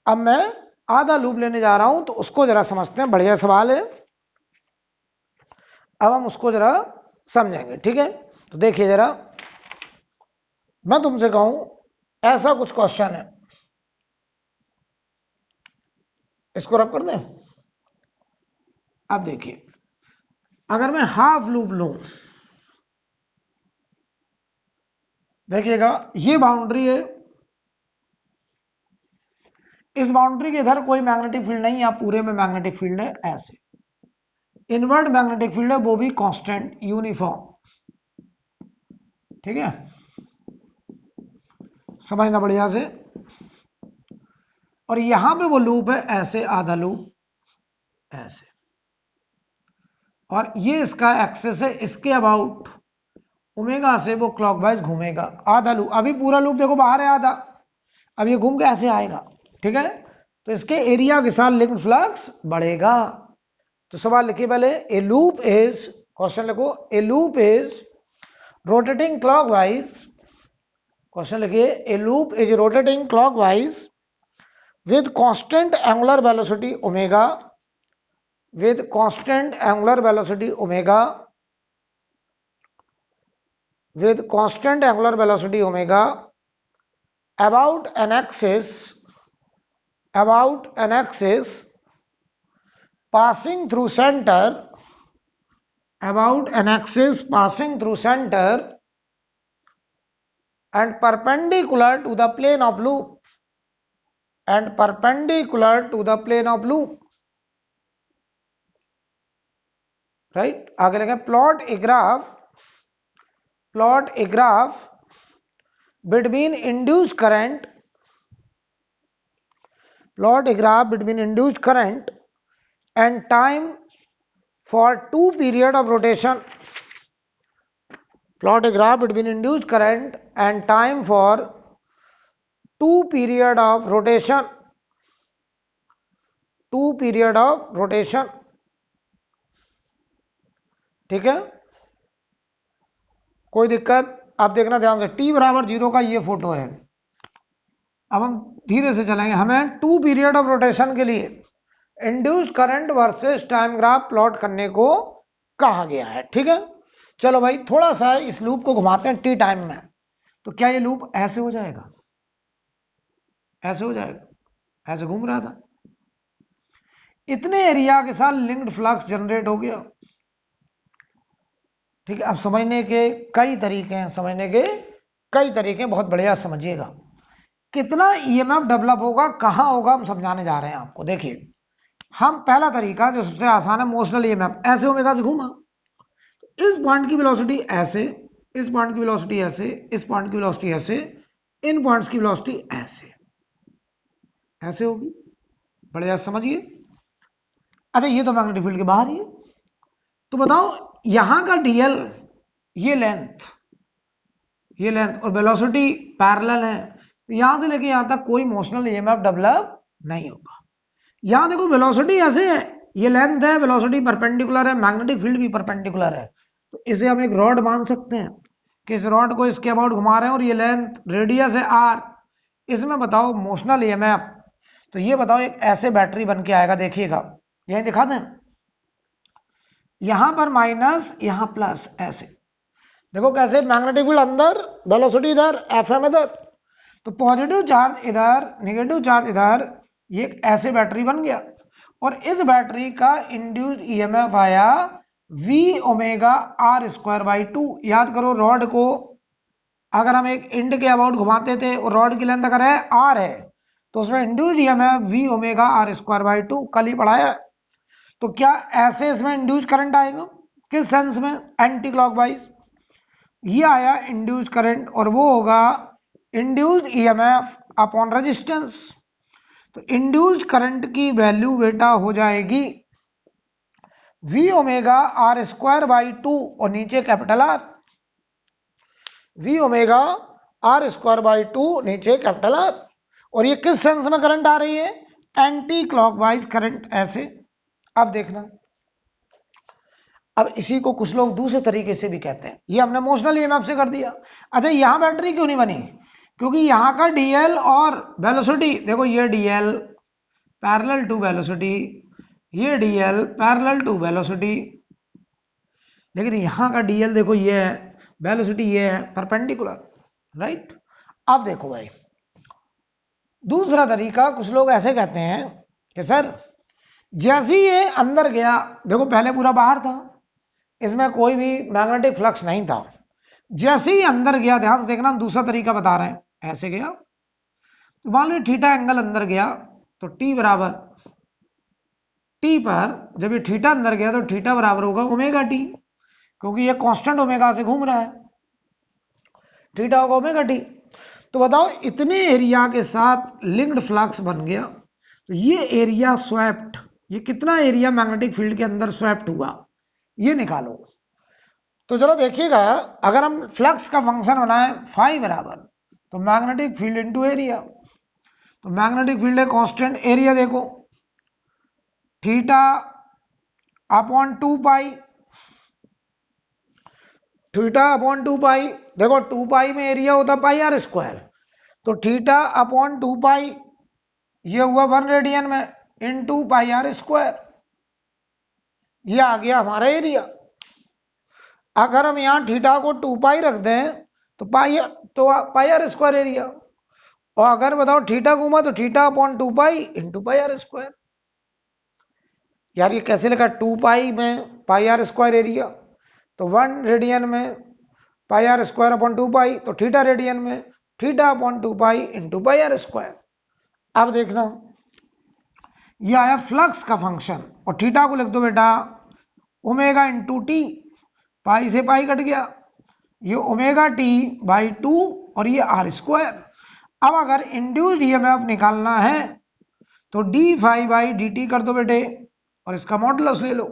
अब मैं आधा लूप लेने जा रहा हूं, तो उसको जरा समझते हैं, बढ़िया सवाल है, अब हम उसको जरा समझेंगे, ठीक है। तो देखिए जरा, मैं तुमसे कहूं ऐसा कुछ क्वेश्चन है, इसको रब कर दें। अब देखिए अगर मैं हाफ लूप लूं, देखिएगा ये बाउंड्री है, इस बाउंड्री के इधर कोई मैग्नेटिक फील्ड नहीं है, पूरे में मैग्नेटिक फील्ड है ऐसे, इनवर्ड मैग्नेटिक फील्ड है वो भी कांस्टेंट यूनिफॉर्म, ठीक है, समझना बढ़िया से। और यहां पे वो लूप है ऐसे, आधा लूप ऐसे, और ये इसका एक्सेस है, इसके अबाउट ओमेगा से वो क्लॉकवाइज घूमेगा, आधा लूप, अभी पूरा लूप देखो बाहर है आधा, अब ये घूम के ऐसे आएगा, ठीक है, तो इसके एरिया के साथ लिंक्ड फ्लक्स बढ़ेगा। तो सवाल लिखिए पहले, ए लूप इज, क्वेश्चन लिखो, a loop is rotating clockwise, question लिखिए, a loop is rotating clockwise with constant angular velocity omega, with constant angular velocity omega, with constant angular velocity omega about an axis, about an axis passing through center, about an axis passing through center and perpendicular to the plane of loop, and perpendicular to the plane of loop, right? आगे लगे, plot a graph between induced current, plot a graph between induced current and time for two period of rotation, plot a graph between induced current and time for two period of rotation, two period of rotation, ठीक है, कोई दिक्कत? आप देखना ध्यान से, t बराबर 0 का ये फोटो है, अब हम धीरे से चलेंगे, हमें टू पीरियड ऑफ रोटेशन के लिए induced current versus time graph plot करने को कहा गया है, ठीक है। चलो भाई थोड़ा सा इस लूप को घुमाते हैं टी टाइम में, तो क्या ये लूप ऐसे हो जाएगा, ऐसे हो जाएगा, ऐसे घूम रहा था, इतने एरिया के साथ लिंक्ड फ्लक्स जनरेट हो गया, ठीक है। अब समझने के कई तरीके हैं, समझने के कई तरीके हैं, बहुत बढ़िया समझिएगा। कितना ईएमएफ डेवलप होगा, कहां होगा, हम समझाने जा रहे हैं आपको। देखिए, हम पहला तरीका जो सबसे आसान है, मोशनल ईएमएफ, ऐसे ओमेगा से घूमा, इस पॉइंट की वेलोसिटी ऐसे, इस पॉइंट की वेलोसिटी ऐसे, इस पॉइंट की वेलोसिटी ऐसे, इन पॉइंट्स की वेलोसिटी ऐसे, ऐसे होगी, बढ़िया समझिए। अच्छा, ये तो मैग्नेटिक फील्ड के बाहर ही है, तो बताओ यहां का डीएल, ये लेंथ, ये लेंथ और वेलोसिटी पैरेलल है, तो यहां से लेके यहां तक कोई मोशनल ईएमएफ डेवलप नहीं होगा। यहां देखो वेलोसिटी ऐसे है, ये लेंथ है, वेलोसिटी परपेंडिकुलर है, मैग्नेटिक फील्ड भी परपेंडिकुलर है, तो इसे हम एक रॉड मान सकते हैं कि इस रॉड को इसके अबाउट घुमा रहे हैं और ये लेंथ रेडियस है आर, इसमें बताओ मोशनल ईएमएफ, तो ये बताओ एक ऐसे बैटरी बन के आएगा, देखिएगा यही दिखा दें, यहां पर माइनस, यहां प्लस, ऐसे देखो कैसे, मैग्नेटिक फील्ड अंदर, वेलोसिटी इधर, एफएम इधर, तो पॉजिटिव चार्ज इधर, नेगेटिव चार्ज इधर, ये एक ऐसे बैटरी बन गया, और इस बैटरी का इंड्यूस्ड ईएमएफ आया v omega are square by 2। याद करो, रॉड को अगर हम एक इंड के अबाउट घुमाते थे और रॉड की लेंथ अगर है आर है, तो उसमें induced EMF v omega are square by 2 कल ही पढ़ाया। तो क्या ऐसे इसमें इंड्यूस्ड करंट आएगा, किस सेंस में, एंटी क्लॉकवाइज, ये आया इंड्यूस्ड करंट, और वो होगा इंड्यूस्ड ईएमएफ अपॉन रेजिस्टेंस। तो इंड्यूस्ड करंट की वैल्यू बेटा हो जाएगी v omega are square by 2 और नीचे capital r, v omega are square by 2 नीचे कैपिटल आर, और ये किस सेंस में करंट आ रही है, एंटी क्लॉकवाइज करंट, ऐसे। अब देखना, अब इसी को कुछ लोग दूसरे तरीके से भी कहते हैं, ये हमने मोशनल ईएमएफ से कर दिया। अच्छा, यहां बैटरी क्यों नहीं बनी, क्योंकि यहां का डीएल और वेलोसिटी देखो, ये डीएल पैरेलल टू वेलोसिटी, ये डीएल पैरेलल टू वेलोसिटी, लेकिन यहां का डीएल देखो ये है, वेलोसिटी ये है, परपेंडिकुलर, राइट। अब देखो भाई, दूसरा तरीका, कुछ लोग ऐसे कहते हैं कि सर जैसे ही ये अंदर गया, देखो पहले पूरा बाहर था, इसमें कोई भी मैग्नेटिक फ्लक्स नहीं था। जैसे ही अंदर गया, ध्यान से देखना, हम दूसरा तरीका बता रहे हैं, ऐसे गया तो मान लो थीटा एंगल अंदर गया तो टी बराबर टी पर, जब ये थीटा अंदर गया तो थीटा बराबर होगा ओमेगा टी, क्योंकि ये कांस्टेंट ओमेगा से घूम रहा है, थीटा होगा ओमेगा टी। तो बताओ इतने एरिया के साथ लिंक्ड फ्लक्स बन गया, तो ये एरिया स्वैप्ड, ये कितना एरिया मैग्नेटिक फील्ड के अंदर स्वैप्ड हुआ, ये निकालो। तो चलो देखिएगा, अगर हम फ्लक्स का फंक्शन बनाए फाई बराबर, तो मैग्नेटिक फील्ड इनटू एरिया, तो मैग्नेटिक फील्ड है कांस्टेंट, एरिया देखो थीटा अपॉन 2 पाई, थीटा अपॉन 2 पाई, देखो 2 पाई में एरिया होता पाई आर स्क्वायर, तो थीटा अपॉन 2 पाई ये हुआ 1 रेडियन में इनटू पाई आर स्क्वायर, ये आ गया हमारा एरिया। अगर हम यहां थीटा को 2 पाई रख दें तो पाई आर स्क्वायर एरिया, और अगर बताओ थीटा घूमा तो theta upon 2 pi into pi r square. यार ये कैसे लिखा, 2 पाई में पाई आर स्क्वायर एरिया, तो 1 रेडियन में pi r square upon 2 pi, तो थीटा रेडियन में theta upon 2 pi into pi r square. अब देखना ये आया फ्लक्स का फंक्शन, और थीटा को लिख दो बेटा ओमेगा इंटू टी, पाई से पाई कट गया, ये ओमेगा टी बाई 2 और ये आर स्क्वायर। अब अगर इंड्यूस्ड ईएमएफ निकालना है तो d phi by d t कर दो बेटे, और इसका मॉडुलस ले लो।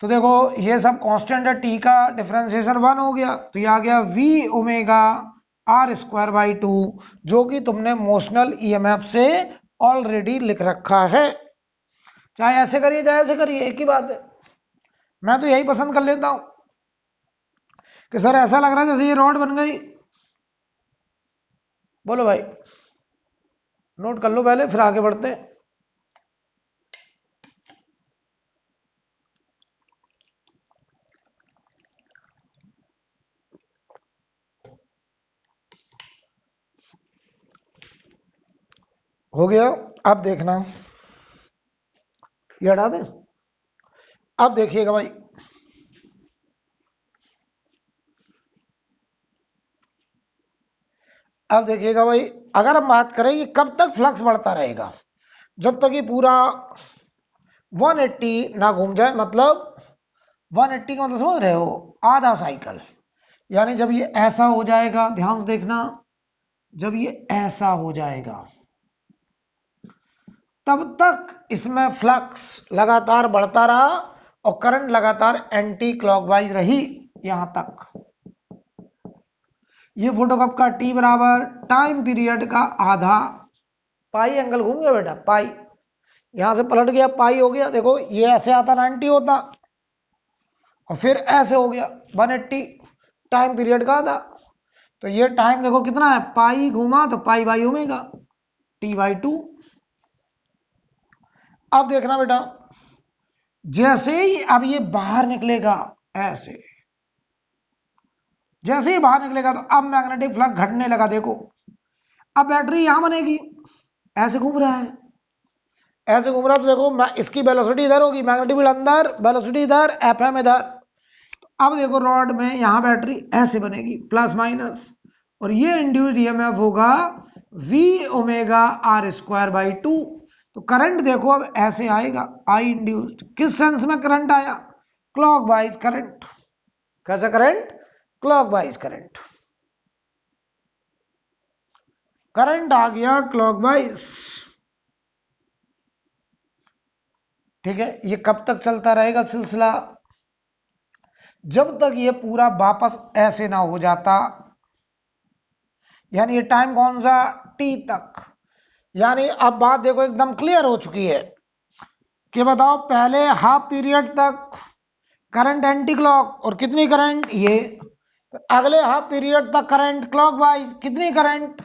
तो देखो ये सब कांस्टेंट है, टी का डिफरेंशिएशन 1 हो गया, तो ये आ गया v omega are square by 2, जो कि तुमने मोशनल ईएमएफ से ऑलरेडी लिख रखा है। चाहे ऐसे करिए चाहे ऐसे करिए, एक ही बात है। मैं तो यही पसंद कर लेता हूं कि सर ऐसा लग रहा है जैसे ये रॉड बन गई। बोलो भाई, नोट कर लो पहले, फिर आगे बढ़ते हैं। हो गया, अब देखना, ये हटा दें। अब देखिएगा भाई, अब देखिएगा भाई, अगर हम बात करें ये कब तक फ्लक्स बढ़ता रहेगा, जब तक ये पूरा 180 ना घूम जाए, मतलब 180 का मतलब समझ रहे हो, आधा साइकिल। यानी जब ये ऐसा हो जाएगा, ध्यान से देखना, जब ये ऐसा हो जाएगा तब तक इसमें फ्लक्स लगातार बढ़ता रहा और करंट लगातार एंटी क्लॉकवाइज रही यहां तक। ये फोटो कब का, टी बराबर टाइम पीरियड का आधा, पाई एंगल घूम गया बेटा, पाई यहां से पलट गया, पाई हो गया, देखो ये ऐसे आता 90 होता और फिर ऐसे हो गया 180, टाइम पीरियड का आधा। तो ये टाइम देखो कितना है, पाई घूमा तो pi by omega T by 2। अब देखना बेटा, जैसे ही अब ये बाहर निकलेगा, ऐसे जैसे ही बाहर निकलेगा तो अब मैग्नेटिक फ्लक्स घटने लगा। देखो अब बैटरी यहां बनेगी, ऐसे घूम रहा है, ऐसे घूम रहा है, तो देखो इसकी वेलोसिटी इधर होगी, मैग्नेटिक फील्ड अंदर, वेलोसिटी इधर, एफएम इधर। तो अब देखो रॉड में यहां बैटरी ऐसे बनेगी प्लस माइनस, और ये इंड्यूस्ड ईएमएफ होगा v omega are square by 2। तो करंट देखो अब ऐसे आएगा, आई इंड्यूस्ड, किस सेंस में करंट आया, क्लॉकवाइज करंट। कैसा करंट, क्लॉकवाइज करंट, करंट आ गया क्लॉकवाइज। ठीक है, ये कब तक चलता रहेगा सिलसिला, जब तक ये पूरा वापस ऐसे ना हो जाता, यानी ये टाइम कौन सा, टी तक। यानी अब बात देखो एकदम क्लियर हो चुकी है कि बताओ पहले हाफ पीरियड तक करंट एंटी क्लॉक, और कितनी करंट, ये अगले हाफ पीरियड तक करंट क्लॉकवाइज, कितनी current,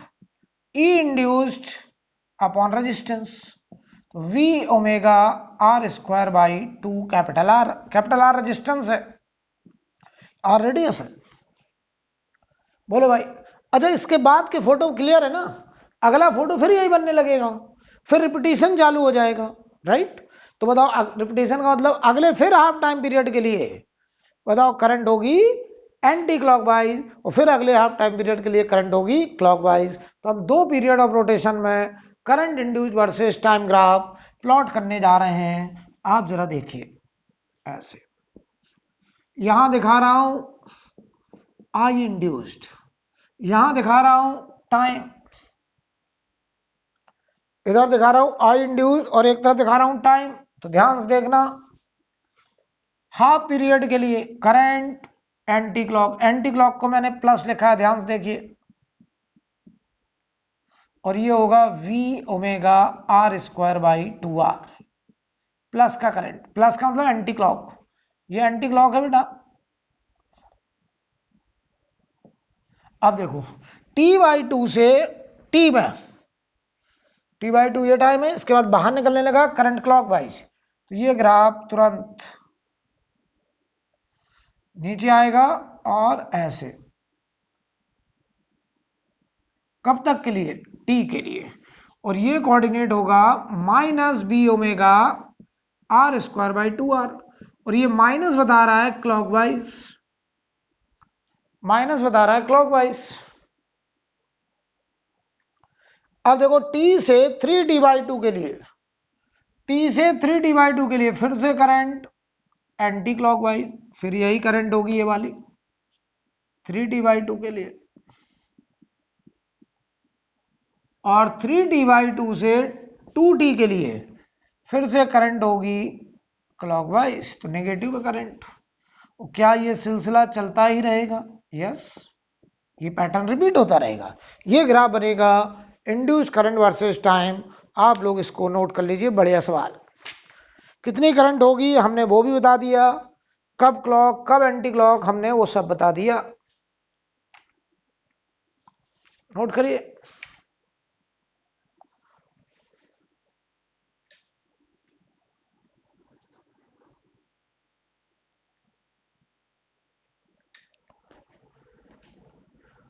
e induced upon resistance, तो v omega are square by 2 capital r resistance है, आर रेडियस है। बोलो भाई, अच्छा इसके बाद के फोटो क्लियर है ना, अगला फोटो फिर यही बनने लगेगा, फिर रिपीटिशन चालू हो जाएगा, राइट। तो बताओ रिपीटेशन का मतलब अगले फिर हाफ टाइम पीरियड के लिए बताओ करंट होगी एंटी क्लॉकवाइज और फिर अगले हाफ टाइम पीरियड के लिए करंट होगी क्लॉकवाइज। तो हम दो पीरियड ऑफ रोटेशन में current induced versus time graph plot करने जा रहे हैं। आप जरा देखिए ऐसे, यहां दिखा रहा हूं आई इंड्यूस्ड, यहां दिखा रहा हूं टाइम, इधर दिखा रहा हूं आई इंड्यूस्ड और एक तरफ दिखा रहा हूं टाइम। तो ध्यान से देखना, हाफ पीरियड के लिए करंट एंटी क्लॉक को मैंने प्लस लिखा है, ध्यान से देखिए, और ये होगा V omega are square by 2R plus का करंट, प्लस का मतलब एंटी क्लॉक, ये एंटी क्लॉक है बेटा। अब देखो T/2 से T में, T/2 ये टाइम है, इसके बाद बाहर निकलने लगा करंट क्लॉकवाइज, तो ये ग्राफ तुरंत नीचे आएगा और ऐसे, कब तक के लिए, T के लिए, और ये कोऑर्डिनेट होगा -B omega are square by 2R, और ये माइनस बता रहा है क्लॉकवाइज, माइनस बता रहा है क्लॉकवाइज। अब देखो T से 3T/2 के लिए, T से 3T/2 के लिए फिर से करंट एंटी क्लॉकवाइज, फिर यही करंट होगी ये वाली 3T/2 के लिए, और 3T/2 से 2T के लिए फिर से करंट होगी क्लॉकवाइज, तो नेगेटिव करंट। क्या ये सिलसिला चलता ही रहेगा? यस, ये पैटर्न रिपीट होता रहेगा, ये ग्राफ बनेगा इंड्यूस करंट वर्सेस टाइम। आप लोग इसको नोट कर लीजिए, बढ़िया सवाल। कितनी करंट होगी हमने वो भी बता दिया, कब क्लॉक कब एंटी क्लॉक हमने वो सब बता दिया, नोट करिए।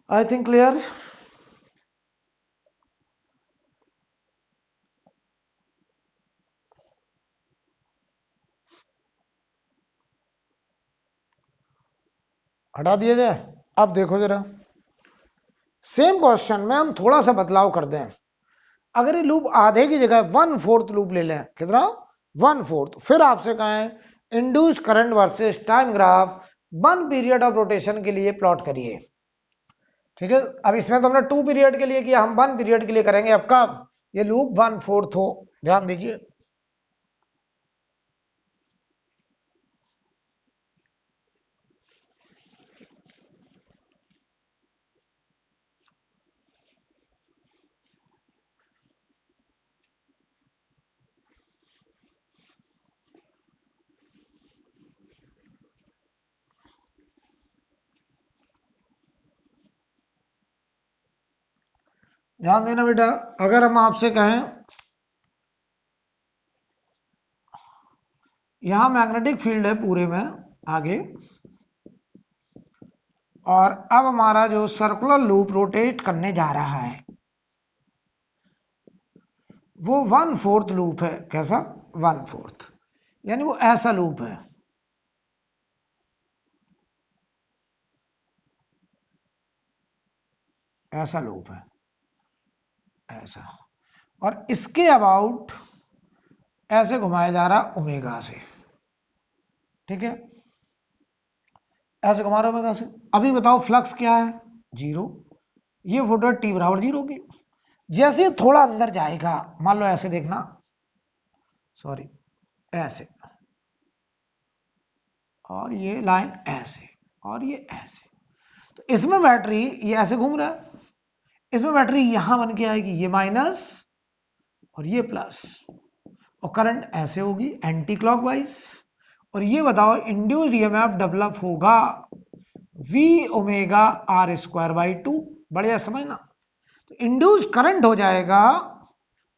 I think clear. हटा दिया जाए। अब देखो जरा, सेम क्वेश्चन में हम थोड़ा सा बदलाव कर दें। अगर ये लूप आधे की जगह 1/4 लूप ले लें, कितना 1/4, फिर आपसे कहें induce current versus time graph 1 period of rotation के लिए प्लॉट करिए। ठीक है, अब इसमें तो हमने 2 पीरियड के लिए किया, हम 1 पीरियड के लिए करेंगे। अब कब ये लूप 1/4 हो, ध्यान दीजिए। ध्यान देना बेटा, अगर हम आपसे कहें यहां मैग्नेटिक फील्ड है पूरे में आगे, और अब हमारा जो सर्कुलर लूप रोटेट करने जा रहा है वो 1/4 लूप है। कैसा 1/4, यानी वो ऐसा लूप है, ऐसा लूप है, ऐसा, और इसके अबाउट ऐसे घुमाया जा रहा ओमेगा से। ठीक है, ऐसे घुमा रहा ओमेगा से। अभी बताओ फ्लक्स क्या है, 0, ये फोटो T बराबर 0 की। जैसे थोड़ा अंदर जाएगा, मान लो ऐसे देखना, सॉरी ऐसे, और ये लाइन ऐसे, और ये ऐसे, तो इसमें बैटरी ये ऐसे घूम रहा है, इसमें बैटरी यहां बन के आएगी, ये माइनस और ये प्लस, और करंट ऐसे होगी एंटी क्लॉकवाइज। और ये बताओ इंड्यूस्ड ईएमएफ डेवलप होगा V omega are square by 2, बढ़िया समझना। तो इंड्यूस्ड करंट हो जाएगा,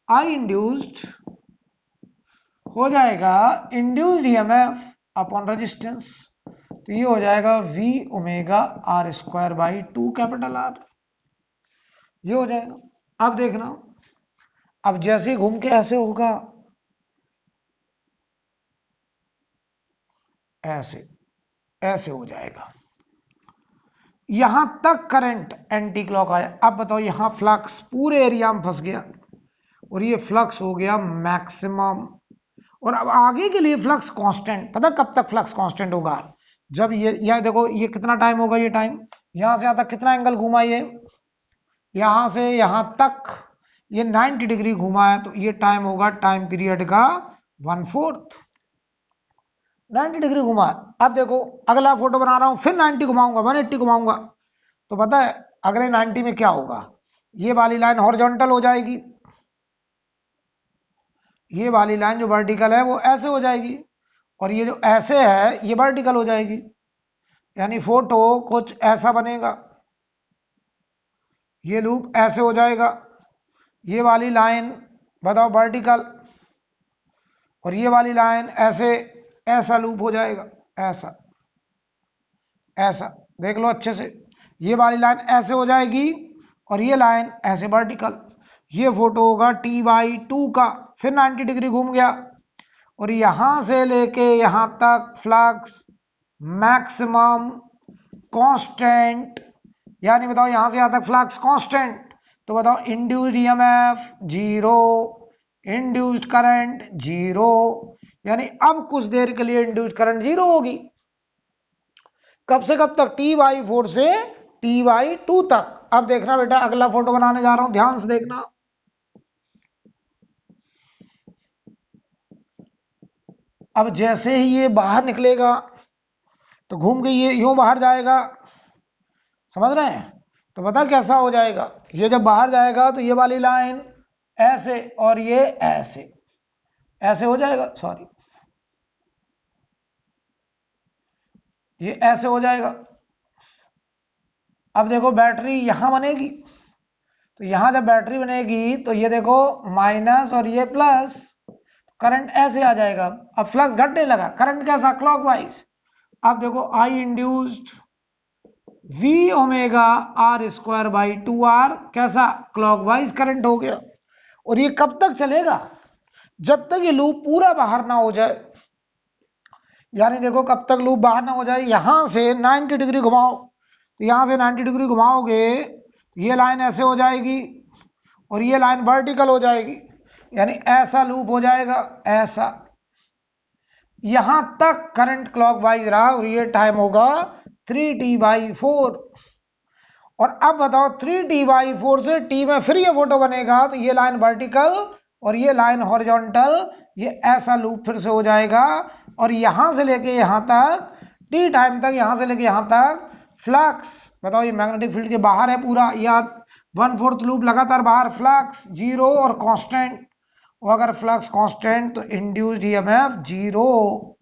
आई इंड्यूस्ड हो जाएगा इंड्यूस्ड ईएमएफ अपॉन रेजिस्टेंस, तो ये हो जाएगा V omega are square by 2 capital R, ये हो जाएगा। अब देखना, अब जैसे घूम के ऐसे होगा, ऐसे ऐसे हो जाएगा। यहां तक करंट एंटी क्लॉक आया। अब बताओ यहां फ्लक्स पूरे एरिया में फंस गया और ये फ्लक्स हो गया मैक्सिमम। और अब आगे के लिए फ्लक्स कांस्टेंट, पता कब तक फ्लक्स कांस्टेंट होगा? जब ये देखो ये कितना टाइम होगा, ये टाइम यहां से यहां तक कितना एंगल घुमा, ये यहां से यहां तक ये 90 डिग्री घुमा है, तो ये टाइम होगा टाइम पीरियड का 1/4। 90 डिग्री घुमा। अब देखो अगला फोटो बना रहा हूं, फिर 90 घुमाऊंगा, 180 घुमाऊंगा, तो पता है अगले 90 में क्या होगा? ये वाली लाइन हॉरिजॉन्टल हो जाएगी, ये वाली लाइन जो वर्टिकल है वो ऐसे हो जाएगी, और ये जो ऐसे है ये वर्टिकल हो जाएगी। यानी फोटो कुछ ऐसा बनेगा, ये लूप ऐसे हो जाएगा, ये वाली लाइन बताओ वर्टिकल, और ये वाली लाइन ऐसे, ऐसा लूप हो जाएगा, ऐसा ऐसा देख लो अच्छे से। ये वाली लाइन ऐसे हो जाएगी और ये लाइन ऐसे वर्टिकल। ये फोटो होगा T/2 का, फिर 90 डिग्री घूम गया और यहां से लेके यहां तक फ्लक्स मैक्सिमम कांस्टेंट। यानी बताओ यहां से यहां तक फ्लक्स कांस्टेंट, तो बताओ इंड्यूस्ड ईएमएफ 0, इंड्यूस्ड करंट 0। यानी अब कुछ देर के लिए इंड्यूस्ड करंट 0 होगी। कब से कब तक? T/4 से T/2 तक। अब देखना बेटा अगला फोटो बनाने जा रहा हूं, ध्यान से देखना। अब जैसे ही ये बाहर निकलेगा तो घूम के ये यूं बाहर जाएगा, समझ रहे हैं? तो पता कैसा हो जाएगा? ये जब बाहर जाएगा तो ये वाली लाइन ऐसे और ये ऐसे, ऐसे हो जाएगा, सॉरी ये ऐसे हो जाएगा। अब देखो बैटरी यहां बनेगी, तो यहां जब बैटरी बनेगी तो ये देखो माइनस और ये प्लस, करंट ऐसे आ जाएगा। अब फ्लक्स घटने लगा, करंट कैसा? क्लॉकवाइज। अब देखो I induced V omega R square by 2R कैसा? क्लॉकवाइज करंट हो गया। और ये कब तक चलेगा? जब तक ये लूप पूरा बाहर ना हो जाए। यानी देखो कब तक लूप बाहर ना हो जाए, यहां से 90 डिग्री घुमाओ, तो यहां से 90 डिग्री घुमाओगे ये लाइन ऐसे हो जाएगी और ये लाइन वर्टिकल हो जाएगी। यानी ऐसा लूप हो जाएगा, ऐसा। यहां तक करंट क्लॉकवाइज रहा और ये टाइम होगा 3T/4। और अब बताओ 3T/4 से T में फिर ये फोटो बनेगा, तो ये लाइन वर्टिकल और ये लाइन हॉरिजॉन्टल, ये ऐसा लूप फिर से हो जाएगा। और यहां से लेके यहां तक T टाइम तक, यहां से लेके यहां तक फ्लक्स बताओ ये मैग्नेटिक फील्ड के बाहर है पूरा, या 1/4 लूप लगातार बाहर, फ्लक्स 0 और कांस्टेंट। और अगर फ्लक्स कांस्टेंट तो इंड्यूस्ड ईएमएफ 0,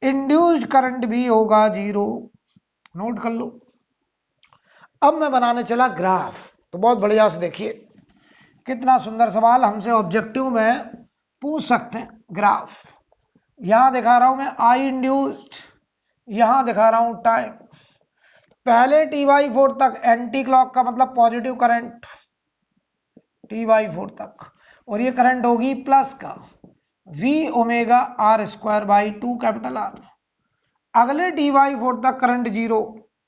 इंड्यूस्ड करंट भी होगा 0। नोट कर लो। अब मैं बनाने चला ग्राफ, तो बहुत बढ़िया से देखिए कितना सुंदर सवाल हमसे ऑब्जेक्टिव में पूछ सकते हैं। ग्राफ यहां दिखा रहा हूं मैं आई इंड्यूस्ड, यहां दिखा रहा हूं टाइम। पहले T/4 तक एंटी क्लॉक का मतलब पॉजिटिव करंट T/4 तक, और ये करंट होगी प्लस का V omega R square by 2 capital R। अगले T/4 तक करंट 0,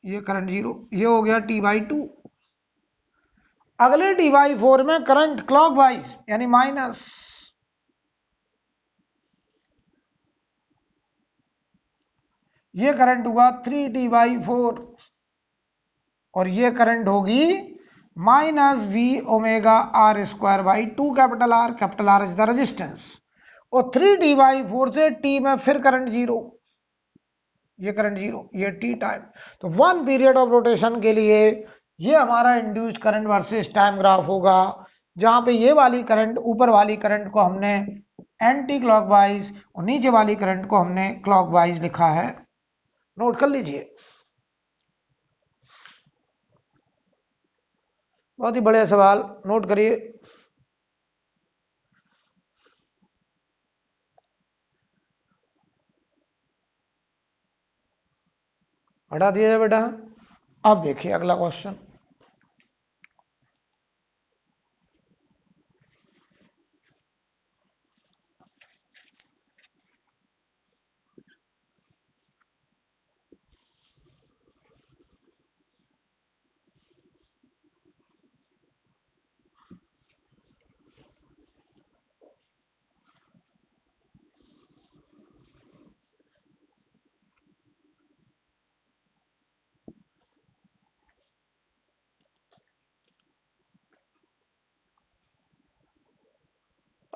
ये करंट 0, ये हो गया T/2। अगले T/4 में करंट क्लॉकवाइज यानी माइनस, ये करंट हुआ 3T/4 और ये करंट होगी minus V omega R square by 2 capital R is the resistance. और 3T/4 से T में फिर करंट 0, ये करंट 0, ये T टाइम। तो 1 पीरियड ऑफ रोटेशन के लिए ये हमारा induced current versus time graph होगा, जहां पे ये वाली करंट, ऊपर वाली करंट को हमने एंटी क्लॉकवाइज और नीचे वाली करंट को हमने क्लॉकवाइज लिखा है। नोट कर लीजिए, बहुत ही बड़े सवाल, नोट करिए। हटा दिया जाए बेटा। अब देखिए अगला क्वेश्चन।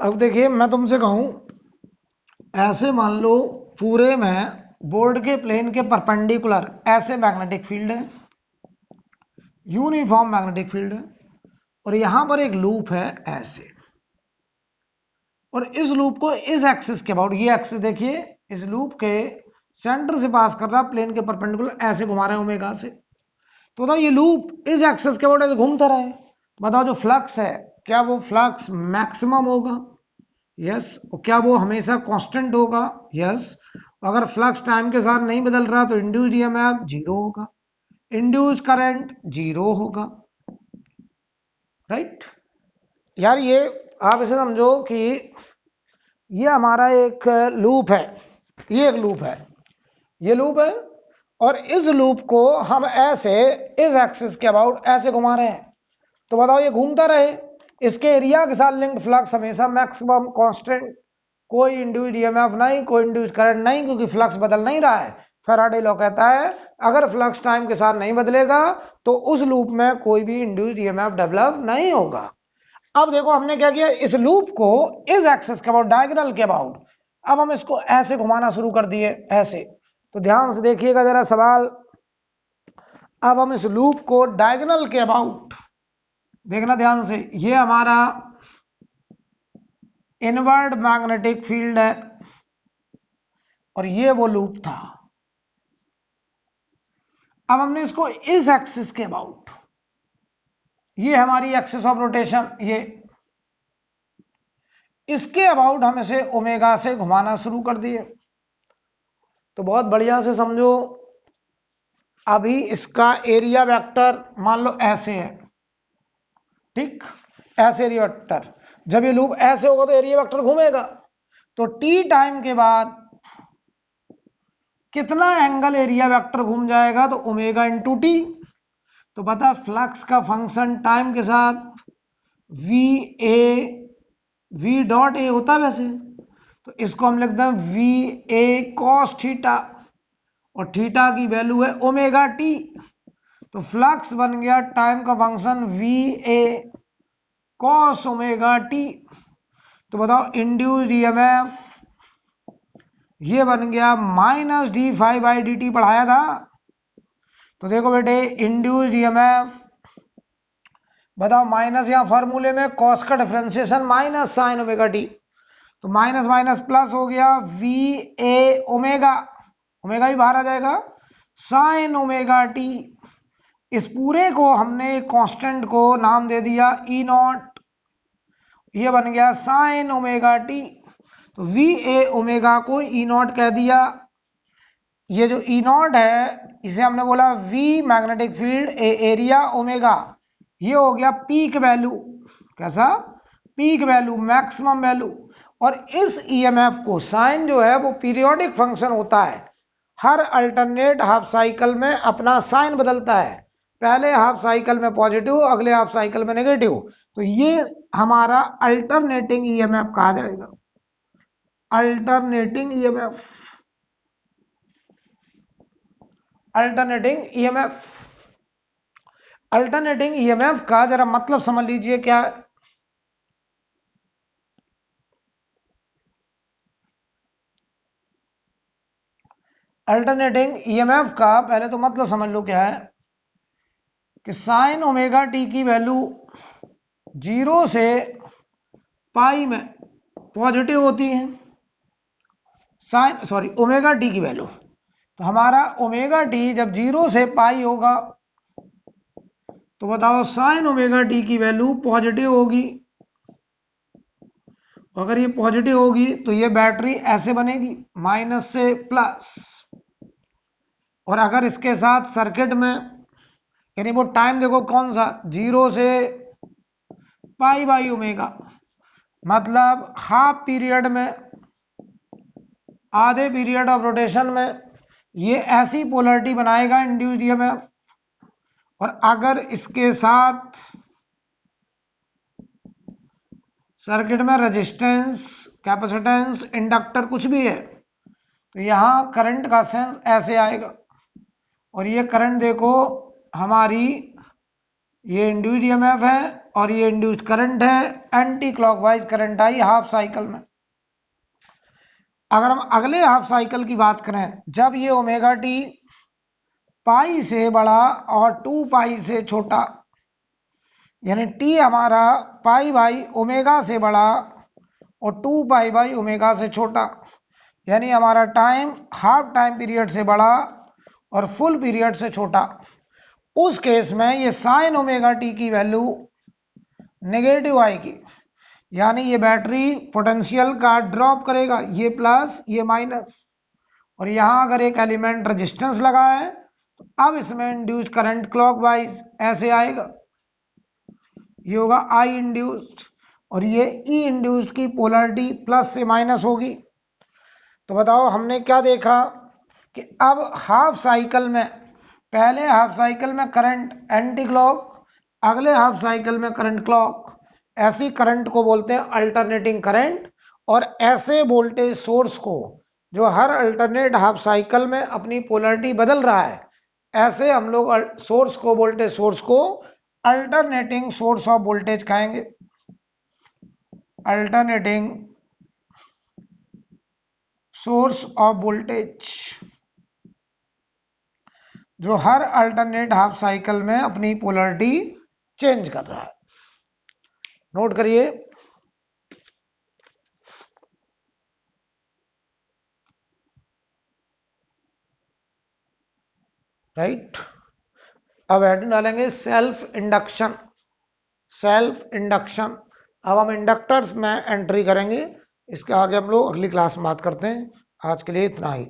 अब देखिए मैं तुमसे कहूं, ऐसे मान लो पूरे में बोर्ड के प्लेन के परपेंडिकुलर ऐसे मैग्नेटिक फील्ड है, यूनिफॉर्म मैग्नेटिक फील्ड है, और यहां पर एक लूप है ऐसे, और इस लूप को इस एक्सिस के अबाउट, ये एक्सिस देखिए इस लूप के सेंटर से पास कर रहा, प्लेन के परपेंडिकुलर ऐसे घुमा रहे हैं ओमेगा से। तो बताओ ये लूप इस एक्सिस के अबाउट ऐसे घूमता रहे, बताओ जो फ्लक्स है क्या वो फ्लक्स मैक्सिमम होगा? यस। और क्या वो हमेशा कांस्टेंट होगा? यस। अगर फ्लक्स टाइम के साथ नहीं बदल रहा तो इंड्यूस्ड ईएमएफ जीरो होगा, इंड्यूस्ड करंट जीरो होगा, राइट? यार ये आप इसे समझो कि ये हमारा एक लूप है, ये एक लूप है, ये लूप है, और इस लूप को हम ऐसे इस एक्सिस के अबाउट ऐसे घुमा रहे हैं। तो बताओ ये घूमता रहे, इसके एरिया के साथ लिंक्ड फ्लक्स हमेशा मैक्सिमम कांस्टेंट, कोई इंड्यूस्ड ईएमएफ नहीं, कोई इंड्यूस्ड करंट नहीं, क्योंकि फ्लक्स बदल नहीं रहा है। फैराडे लॉ कहता है अगर फ्लक्स टाइम के साथ नहीं बदलेगा तो उस लूप में कोई भी इंड्यूस्ड ईएमएफ डेवलप नहीं होगा। अब देखो हमने क्या किया, इस लूप को इस एक्सिस के अबाउट, डायगोनल के अबाउट, अब हम इसको ऐसे घुमाना शुरू कर दिए ऐसे। तो ध्यान से देखिएगा जरा सवाल, अब हम इस लूप को डायगोनल के अबाउट, देखना ध्यान से, ये हमारा इनवर्ड मैग्नेटिक फील्ड है और ये वो लूप था। अब हमने इसको इस एक्सिस के अबाउट, ये हमारी एक्सिस ऑफ रोटेशन, ये इसके अबाउट हम इसे ओमेगा से घुमाना शुरू कर दिए। तो बहुत बढ़िया से समझो, अभी इसका एरिया वेक्टर मान लो ऐसे है, ठीक, ऐसे एरिया वेक्टर, जब ये लूप ऐसे होगा तो एरिया वेक्टर घूमेगा। तो टी टाइम के बाद कितना एंगल एरिया वेक्टर घूम जाएगा? तो ओमेगा इंटू टी। तो पता फ्लक्स का फंक्शन टाइम के साथ V A, V dot A होता है वैसे, तो इसको हम लिखते हैं वी ए कॉस थीटा, और थीटा की वैल्यू है ओमेगा टी। तो फ्लक्स बन गया टाइम का function V A cos omega T. तो बताओ इंड्यूस्ड ईएमएफ ये बन गया minus D five by d T, पढ़ाया था। तो देखो बेटे इंड्यूस्ड ईएमएफ, बताओ माइनस, यहां फॉर्मूले में कॉस का differentiation minus sine omega T, तो माइनस माइनस प्लस हो गया वी ए ओमेगा, ओमेगा ही बाहर आ जाएगा, साइन ओमेगा टी। इस पूरे को हमने कांस्टेंट को नाम दे दिया ई नॉट, ये बन गया साइन ओमेगा टी। तो वी ए ओमेगा को ई नॉट कह दिया। ये जो ई नॉट है इसे हमने बोला V magnetic field A area omega, ये हो गया पीक वैल्यू, कैसा? Peak value, maximum value. और इस ईएमएफ को, साइन जो है वो पीरियोडिक फंक्शन होता है, हर अल्टरनेट हाफ साइकिल में अपना साइन बदलता है, पहले हाफ साइकिल में पॉजिटिव, अगले हाफ साइकिल में नेगेटिव। तो ये हमारा अल्टरनेटिंग ईएमएफ कहा जाएगा, alternating EMF, alternating EMF. Alternating EMF का जरा मतलब समझ लीजिए क्या है। अल्टरनेटिंग ईएमएफ का पहले तो मतलब समझ लो क्या है, कि साइन ओमेगा टी की वैल्यू 0 से पाई में पॉजिटिव होती है, साइन सॉरी ओमेगा टी की वैल्यू। तो हमारा ओमेगा टी जब 0 से पाई होगा तो बताओ साइन ओमेगा टी की वैल्यू पॉजिटिव होगी। अगर ये पॉजिटिव होगी तो ये बैटरी ऐसे बनेगी माइनस से प्लस, और अगर इसके साथ सर्किट में, यानी वो टाइम देखो कौन सा, 0 से पाई बाई ओमेगा, मतलब हाफ पीरियड में, आधे पीरियड ऑफ रोटेशन में ये ऐसी पोलरिटी बनाएगा इंड्यूस्ड ईएमएफ। और अगर इसके साथ सर्किट में रेजिस्टेंस, कैपेसिटेंस, इंडक्टर कुछ भी है तो यहां करंट का सेंस ऐसे आएगा, और ये करंट देखो हमारी ये इंड्यूस्ड ईएमएफ है और ये इंड्यूस्ड करंट है, anti clockwise current I half cycle में। अगर हम अगले हाफ साइकिल की बात करें, जब ये ओमेगा टी पाई से बड़ा और 2 पाई से छोटा, यानी टी हमारा पाई बाई ओमेगा से बड़ा और 2 पाई बाई ओमेगा से छोटा, यानी हमारा टाइम हाफ टाइम पीरियड से बड़ा और फुल पीरियड से छोटा, उस केस में ये साइन ओमेगा टी की वैल्यू नेगेटिव आएगी, यानी ये बैटरी पोटेंशियल का ड्रॉप करेगा, ये प्लस ये माइनस। और यहां अगर एक एलिमेंट रेजिस्टेंस लगा है तो अब इसमें इंड्यूस्ड करंट क्लॉकवाइज ऐसे आएगा, ये होगा आई इंड्यूस्ड और ये ई इंड्यूस्ड की पोलरिटी प्लस से माइनस होगी। तो बताओ हमने क्या देखा कि अब हाफ साइकिल में, पहले हाफ साइकिल में करंट एंटी क्लॉक, अगले हाफ साइकिल में करंट क्लॉक, ऐसी करंट को बोलते हैं अल्टरनेटिंग करंट। और ऐसे वोल्टेज सोर्स को जो हर अल्टरनेट हाफ साइकिल में अपनी पोलरिटी बदल रहा है, ऐसे हम लोग सोर्स को, वोल्टेज सोर्स को अल्टरनेटिंग सोर्स ऑफ वोल्टेज कहेंगे, अल्टरनेटिंग सोर्स ऑफ वोल्टेज, जो हर अल्टरनेट हाफ साइकिल में अपनी पोलरिटी चेंज कर रहा है। नोट करिए, राइट। अब हेडिंग डालेंगे सेल्फ इंडक्शन, सेल्फ इंडक्शन। अब हम इंडक्टर्स में एंट्री करेंगे, इसके आगे हम लोग अगली क्लास में बात करते हैं। आज के लिए इतना ही।